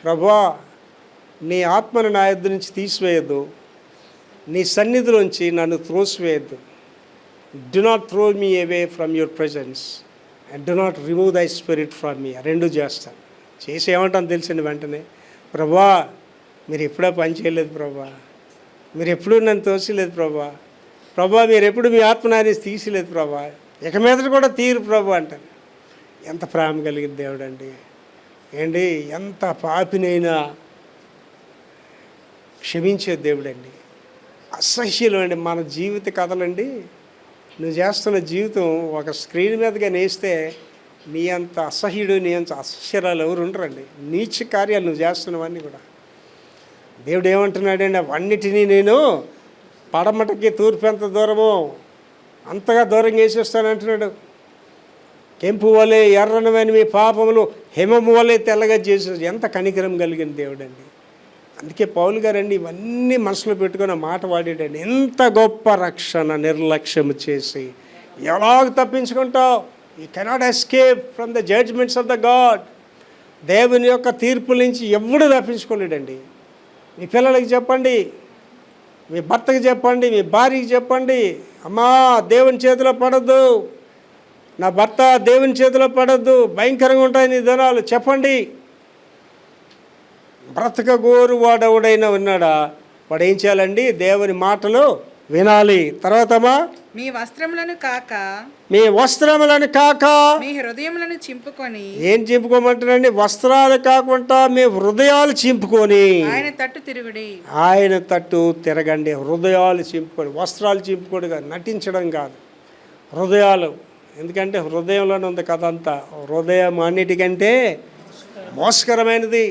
ప్రభువా నీ ఆత్మను నా యొద్ద నుంచి తీసివేయద్దు, నీ సన్నిధిలోంచి నన్ను త్రోసివేయద్దు. Do not throw me away from your presence and do not remove thy spirit from me. రెండు చేస్తాను. చేసి ఏమంటాను తెలిసింది వెంటనే, ప్రభా మీరు ఎప్పుడూ పని చేయలేదు ప్రభా, మీరు ఎప్పుడూ నన్ను తోసలేదు ప్రభా, మీరు ఎప్పుడు మీ ఆత్మ నానేసి తీసిలేదు ప్రభా, ఇక మీద కూడా తీరు ప్రభు అంటాను. ఎంత ప్రేమ కలిగిన దేవుడు అండి. ఏంటి ఎంత పాపినైనా క్షమించే దేవుడు అండి. అసహ్యులు అండి మన జీవిత కథలండి. నువ్వు చేస్తున్న జీవితం ఒక స్క్రీన్ మీదగా నేస్తే నీ అంత అసహ్యుడు, నీ అంత అసహ్యరాలు ఎవరు ఉండరండి. నీచ కార్యాలు నువ్వు చేస్తున్నవన్నీ కూడా. దేవుడు ఏమంటున్నాడండి, అవన్నిటినీ నేను పడమటకి తూర్పు ఎంత దూరమో అంతగా దూరంగా వేసేస్తానంటున్నాడు. కెంపు వలె ఎర్రనమైన మీ పాపములు హిమము వలె తెల్లగా చేసేది. ఎంత కనికరం కలిగిన దేవుడు అండి. అందుకే పౌలు గారండి ఇవన్నీ మనసులో పెట్టుకుని మాట వాడాడండి. ఎంత గొప్ప రక్షణ నిర్లక్ష్యం చేసి ఎలాగ తప్పించుకుంటావు? You cannot escape from the judgements of the God. దేవుని యొక్క తీర్పుల నుంచి ఎవడు తప్పించుకోలేడండి. మీ పిల్లలకి చెప్పండి, మీ భర్తకి చెప్పండి, మీ భార్యకి చెప్పండి, అమ్మా దేవుని చేతిలో పడద్దు, నా భర్త దేవుని చేతిలో పడద్దు, భయంకరంగా ఉంటాయి నీ దినాలు చెప్పండి. బ్రతకగోరు వాడెవడైనా ఉన్నాడా? వాడు ఏం చేయాలండి? దేవుని మాటలు వినాలి. తర్వాతమా మీ వస్త్రములను కాక మీ హృదయములను చింపుకొని. ఏం చింపుకోమంటారండి? వస్త్రాలు కాకుండా మీ హృదయాలు చింపుకొని ఆయన తట్టు తిరుగుడి. ఆయన తట్టు తిరగండి. హృదయాలు చింపుకొని, వస్త్రాలు చింపుకోడు కాదు, నటించడం కాదు, హృదయాలు. ఎందుకంటే హృదయంలోనే ఉంది కథ అంతా. హృదయం అన్నిటికంటే మోసకరమైనది,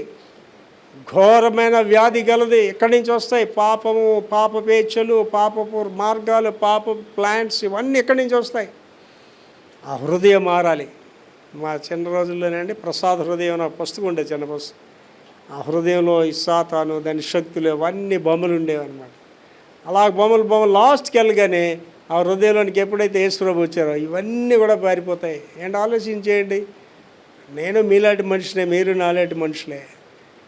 ఘోరమైన వ్యాధి గలది. ఎక్కడి నుంచి వస్తాయి? పాపము, పాపపేచ్ఛలు, పాపపు మార్గాలు, పాప ప్లాంట్స్, ఇవన్నీ ఎక్కడి నుంచి వస్తాయి? ఆ హృదయం మారాలి. మా చిన్న రోజుల్లోనండి ప్రసాద్ హృదయం నా పుస్తకం ఉండే, చిన్న పుస్తకం. ఆ హృదయంలో ఇస్సాతాను, దాని శక్తులు, అవన్నీ బొమ్మలు ఉండేవన్నమాట. అలా బొమ్మలు లాస్ట్కి వెళ్ళగానే ఆ హృదయంలోనికి ఎప్పుడైతే యేసుప్రభు వచ్చారో ఇవన్నీ కూడా పారిపోతాయి. ఏంటి ఆలోచించేయండి. నేను మీలాంటి మనిషినే, మీరు నాలాంటి మనుషులే.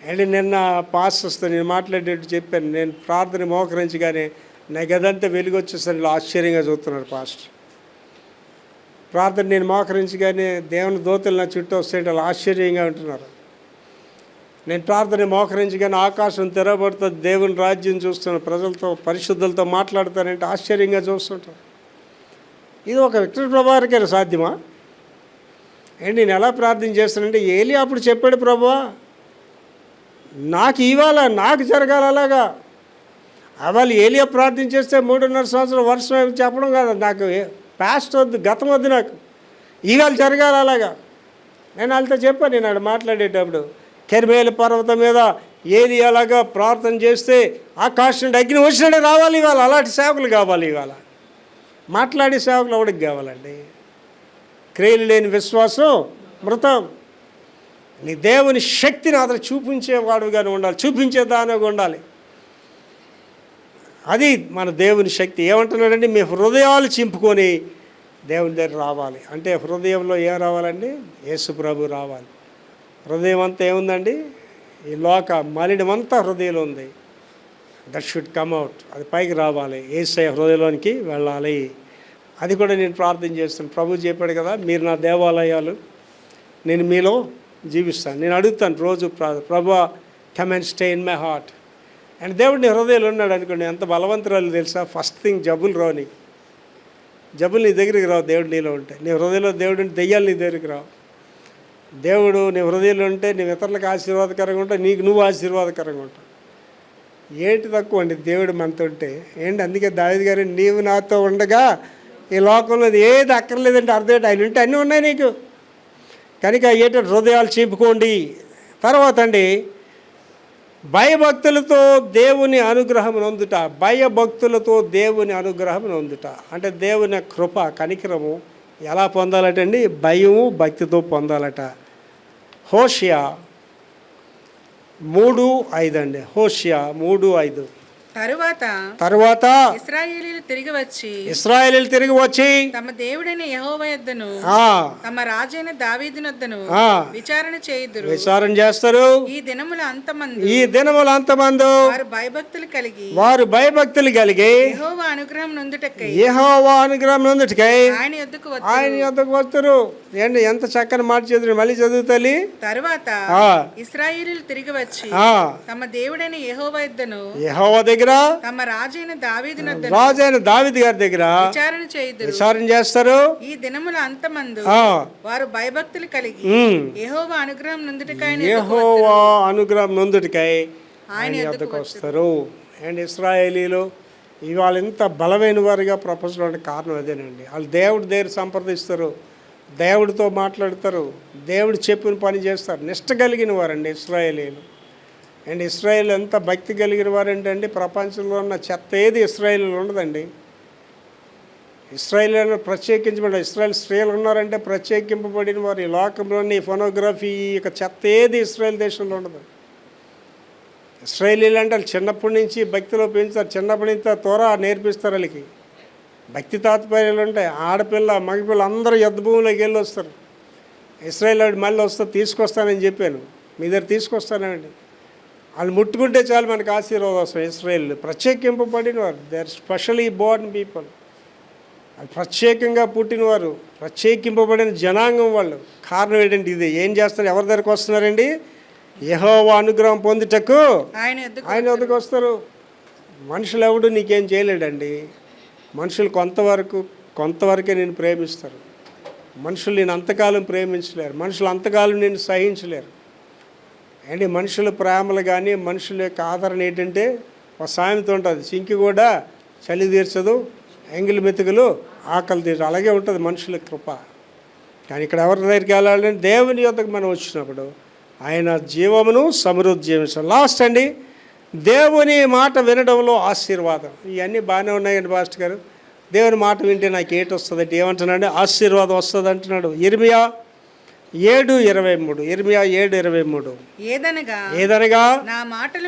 అండ్ నిన్న పాస్టర్స్తో నేను మాట్లాడేట్టు చెప్పాను. నేను ప్రార్థన మోకరించగానే నా గదంతా వెలుగు వచ్చేసరికి ఆశ్చర్యంగా చూస్తున్నారు పాస్టర్. ప్రార్థన నేను మోకరించగానే దేవుని దూతలు నా చుట్టూ వస్తే వాళ్ళు ఆశ్చర్యంగా ఉంటున్నారు. నేను ప్రార్థన మోకరించగానే ఆకాశం తెరబడుతుంది, దేవుని రాజ్యం చూస్తున్న ప్రజలతో, పరిశుద్ధులతో మాట్లాడతానంటే ఆశ్చర్యంగా చూస్తుంటారు. ఇది ఒక విక్టర్ ప్రభాకర్ సాధ్యమా? ఏంటి నేను ఎలా ప్రార్థన చేస్తానంటే, ఏలియా అప్పుడు చెప్పాడు, ప్రభువా నాకు ఇవాళ నాకు జరగాలి అలాగా. అవాళ ఏలియా ప్రార్థన చేస్తే 3.5 సంవత్సరం వర్షం చెప్పడం కాదు, నాకు పాస్ట్ వద్దు, గతం వద్దు, నాకు ఇవాళ జరగాలి అలాగా. నేను వాళ్ళతో చెప్పాను, నేను ఆడ మాట్లాడేటప్పుడు, కెర్మేలు పర్వతం మీద ఏలియా అలాగా ప్రార్థన చేస్తే ఆకాశం నుండి అగ్ని వచ్చినట్టు రావాలి ఇవాళ. అలాంటి సేవకులు కావాలి ఇవాళ. మాట్లాడే సేవకులు ఎవరికి కావాలండి? క్రియలు లేని విశ్వాసం మృతం. నీ దేవుని శక్తిని అతను చూపించేవాడుగానే ఉండాలి, చూపించేదానిగా ఉండాలి. అది మన దేవుని శక్తి. ఏమంటున్నాడండి, మీ హృదయాలు చింపుకొని దేవుని దగ్గర రావాలి. అంటే హృదయంలో ఏం రావాలండి, యేసు ప్రభు రావాలి. హృదయం అంతా ఏముందండి, ఈ లోక మలినమంతా హృదయంలో ఉంది. దట్ షుడ్ కమ్ అవుట్, అది పైకి రావాలి, యేసయ్య హృదయంలోనికి వెళ్ళాలి. అది కూడా నేను ప్రార్థన చేస్తాను. ప్రభు చెప్పాడు కదా, మీరు నా దేవాలయాలు, నేను మీలో జీవిస్తాను. నేను అడుగుతాను రోజు, ప్రభు come and stay in my heart. And దేవుడు నీ హృదయంలో ఉన్నాడు అనుకోండి, ఎంత బలవంతురాలు తెలుసా. ఫస్ట్ థింగ్ జబ్బులు రావు నీకు, జబ్బులు నీ దగ్గరికి రావు. దేవుడు నీలో ఉంటే, నీ హృదయంలో దేవుడు ఉంటే దెయ్యాలు నీ దగ్గరికి రావు. దేవుడు నీ హృదయంలో ఉంటే నువ్వు ఇతరులకు ఆశీర్వాదకరంగా ఉంటావు, నీకు నువ్వు ఆశీర్వాదకరంగా ఉంటావు. ఏంటి తక్కువ అండి దేవుడు మనతో ఉంటే ఏంటి. అందుకే దావీదు గారు, నీవు నాతో ఉండగా ఈ లోకంలో ఏది అక్కర్లేదంటే అర్థం ఆయన ఉంటే అన్నీ ఉన్నాయి నీకు. కనుక ఏంటంటే హృదయాలు చింపుకోండి. తర్వాత అండి, భయభక్తులతో దేవుని అనుగ్రహం నొందుట. భయభక్తులతో దేవుని అనుగ్రహం నొందుట అంటే దేవుని కృప కనికరము ఎలా పొందాలట అండి, భయము భక్తితో పొందాలట. హోషియా 3:5 అండి. హోషియా 3:5. తరువాత ఇశ్రాయేలీయులు తిరిగి వచ్చి తమ దేవుడైన యెహోవా యొద్దను తమ రాజైన దావీదు యొద్దను విచారణ చేస్తారు. ఈ దినముల అంతమందు వారు భయభక్తులు కలిగి యెహోవా అనుగ్రహం నొందుటకై ఆయన యొద్దకు వస్తారు. ఏంటి ఎంత చక్కని మాట చదువు, మళ్ళీ చదువుతాలి. తరువాత ఇశ్రాయేలీయులు తిరిగి వచ్చి తమ దేవుడైన యెహోవా యొద్దను దగ్గర తమ రాజైన దావీదు గారి దగ్గర విచారణ చేస్తారు. ఈ దినముల అంతమందు వారు భయభక్తులు కలిగి యెహోవా అనుగ్రహం నొందుటకై ఆయన యొద్దకు వస్తారు. అండ్ ఇశ్రాయేలీలు ఇవాళ ఎంత బలమైన వారిగా ప్రపంచంలో కారణం అదేనండి. వాళ్ళు దేవుడి దగ్గర సంప్రదిస్తారు, దేవుడితో మాట్లాడతారు, దేవుడు చెప్పిన పని చేస్తారు. నిష్ట కలిగిన వారండి ఇశ్రాయేలీలు. అండ్ ఇశ్రాయేల్ ఎంత భక్తి కలిగిన వారంటే ప్రపంచంలో ఉన్న చెత్త ఏది ఇశ్రాయేల్లో ఉండదండి. ఇశ్రాయేల్ ప్రత్యేకించబడి ఇశ్రాయేల్ స్త్రీలు ఉన్నారంటే ప్రత్యేకింపబడిన వారు. ఈ లోకంలోని ఫోనోగ్రఫీ ఇక చెత్త ఏది ఇశ్రాయేల్ దేశంలో ఉండదు. ఇశ్రాయేలీలు అంటే వాళ్ళు చిన్నప్పటి నుంచి భక్తిలో పెంచుతారు, చిన్నప్పటి నుంచి త్వర నేర్పిస్తారు. వాళ్ళకి భక్తి తాత్పర్యాలు ఉంటాయి. ఆడపిల్ల మగపిల్ల అందరూ యుద్ధ భూమిలోకి వెళ్ళి వస్తారు. ఇశ్రాయేల్ వాడు మళ్ళీ తీసుకొస్తానని చెప్పాను, మీ దగ్గర తీసుకొస్తానండి. వాళ్ళు ముట్టుకుంటే చాలు మనకు ఆశీర్వాదం వస్తుంది. ఇశ్రాయేల్ ప్రత్యేకింపబడిన వారు, they are specially born people. వాళ్ళు ప్రత్యేకంగా పుట్టినవారు, ప్రత్యేకింపబడిన జనాంగం వాళ్ళు. కారణం ఏంటంటే ఇది. ఏం చేస్తారు, ఎవరి దగ్గరకు వస్తున్నారండి, యెహోవా అనుగ్రహం పొందుటకు ఆయన వద్దకు వస్తారు. మనుషులు ఎవడు నీకేం చేయలేడండి. మనుషులు కొంతవరకే నేను ప్రేమిస్తారు. మనుషులు నేను అంతకాలం ప్రేమించలేరు, మనుషులు అంతకాలం నేను సహించలేరు. అండ్ మనుషుల ప్రేమలు కానీ మనుషుల యొక్క ఆదరణ ఏంటంటే ఒక సామెత ఉంటుంది, చింకి కూడా చలి తీర్చదు, ఎంగిలి మెతుకులు ఆకలి తీర్చదు. అలాగే ఉంటుంది మనుషుల కృప. కానీ ఇక్కడ ఎవరి దగ్గరికి వెళ్ళాలంటే దేవుని యొద్దకు మనం వచ్చినప్పుడు ఆయన జీవమును సమృద్ధి జీవించాలి. లాస్ట్ అండి, దేవుని మాట వినడంలో ఆశీర్వాదం. ఇవన్నీ బాగానే ఉన్నాయండి పాస్టర్ గారు. దేవుని మాట వింటే నాకు ఏంటి వస్తుంది అంటే ఏమంటున్నాడు, ఆశీర్వాదం వస్తుంది అంటున్నాడు. ఇర్మియా 7:23. ఇర్మియా 7:23. ఏదనగా నా మాటలు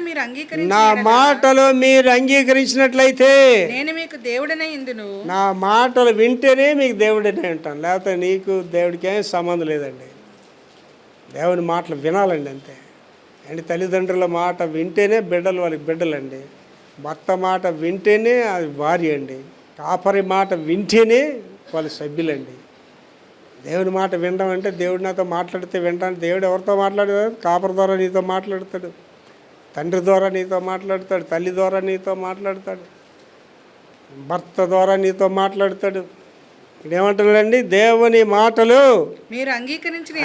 మీరు అంగీకరించినట్లయితే నేను మీకు దేవుడనే ఇందును. నా మాటలు వింటేనే మీకు దేవుడనే ఉంటాను, లేకపోతే నీకు దేవుడికి ఏం సంబంధం లేదండి. దేవుని మాటలు వినాలండి అంతే. అండ్ తల్లిదండ్రుల మాట వింటేనే బిడ్డలు వాళ్ళకి బిడ్డలండి. భర్త మాట వింటేనే అది భార్య అండి. కాపరి మాట వింటేనే వాళ్ళ సభ్యులండి. దేవుని మాట వినడం అంటే దేవుడు నాతో మాట్లాడితే వింటాను. దేవుడు ఎవరితో మాట్లాడతాడు, కాపరి ద్వారా నీతో మాట్లాడతాడు, తండ్రి ద్వారా నీతో మాట్లాడతాడు, తల్లి ద్వారా నీతో మాట్లాడతాడు, భర్త ద్వారా నీతో మాట్లాడతాడు. ఇదేమంటున్నాడండి, దేవుని మాటలు మీరు అంగీకరించిన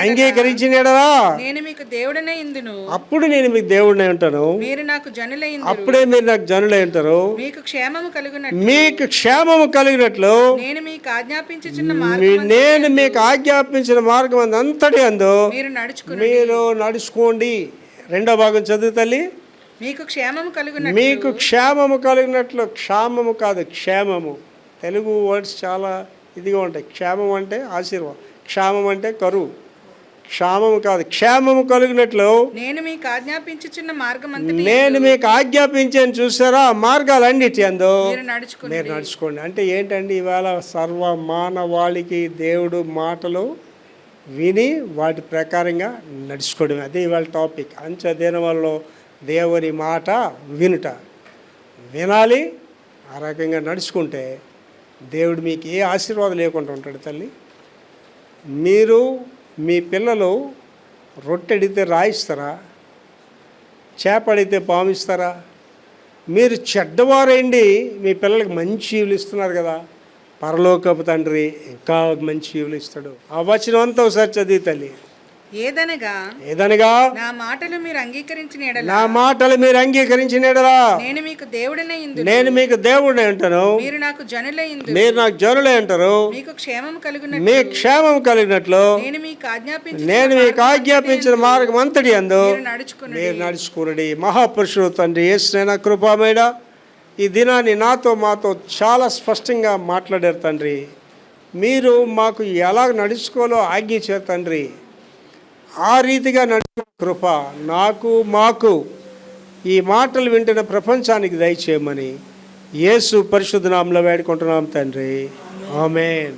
నేను మీకు దేవుడనే ఇందును. అప్పుడు నేను మీకు దేవుడినే ఉంటాను, మీరు నాకు జనులై ఇందురు. అప్పుడే మీరు నాకు జనులై ఉంటారు. మీకు క్షేమము కలిగినట్లు నేను మీకు ఆజ్ఞాపించిన మార్గం అంతటి అందు మీరు నడుచుకోండి. రెండో భాగం చదువు తల్లి. మీకు క్షేమము కలిగినట్లు, క్షామము కాదు క్షేమము. తెలుగు వర్డ్స్ చాలా ఇదిగా ఉంటాయి. క్షేమం అంటే ఆశీర్వాదం, క్షామం అంటే కరువు, క్షామము కాదు, క్షేమము కలిగినట్లు నేను మీకు ఆజ్ఞాపించుచున్న మార్గం నేను మీకు ఆజ్ఞాపించాను. చూసారా, ఆ మార్గాలన్నిటి అందు మీరు నడుచుకుని మీరు నడుచుకోండి. అంటే ఏంటండి, ఇవాళ సర్వ మానవాళికి దేవుడు మాటలు విని వాటి ప్రకారంగా నడుచుకోవడం, అదే ఇవాళ టాపిక్. అంచె వల్ల దేవుని మాట వినాలి, ఆ రకంగా నడుచుకుంటే దేవుడు మీకు ఏ ఆశీర్వాదం లేకుండా ఉంటాడు. తల్లి, మీరు మీ పిల్లలు రొట్టె అడిగితే రాయిస్తారా? చేప అడిగితే పామిస్తారా? మీరు చెడ్డవారండి, మీ పిల్లలకి మంచి ఈవులు ఇస్తున్నారు కదా, పరలోకపు తండ్రి ఇంకా మంచి ఈవులు ఇస్తాడు. ఆ వచనం అంతా ఒకసారి చదివి తల్లి. ఏదనగా నా మాటలు మీరు అంగీకరించిన ఎడల నేను మీకు దేవుడనే ఇందును, నేను మీకు దేవుడిని అంటాను, మీరు నాకు జనులే ఇందును, మీరు నాకు జనులే అంటారు, మీకు క్షేమం కలుగునట్లు, మీ క్షేమం కలిగినట్లు నేను మీకు ఆజ్ఞాపించిన మార్గం అంతటి అందు మీరు నడుచుకునండి. మహాపురుషుడు తండ్రి యేసునైనా కృపామేడ ఈ దినాన్ని నాతో మాతో చాలా స్పష్టంగా మాట్లాడారు తండ్రి. మీరు మాకు ఎలా నడుచుకోవాలో ఆజ్ఞించారు తండ్రి. ఆ రీతిగా నడిచిన కృప నాకు మాకు ఈ మాటలు వింటున్న ప్రపంచానికి దయచేయమని యేసు పరిశుద్ధ నామములో వేడుకుంటున్నాం తండ్రి. ఆమేన్.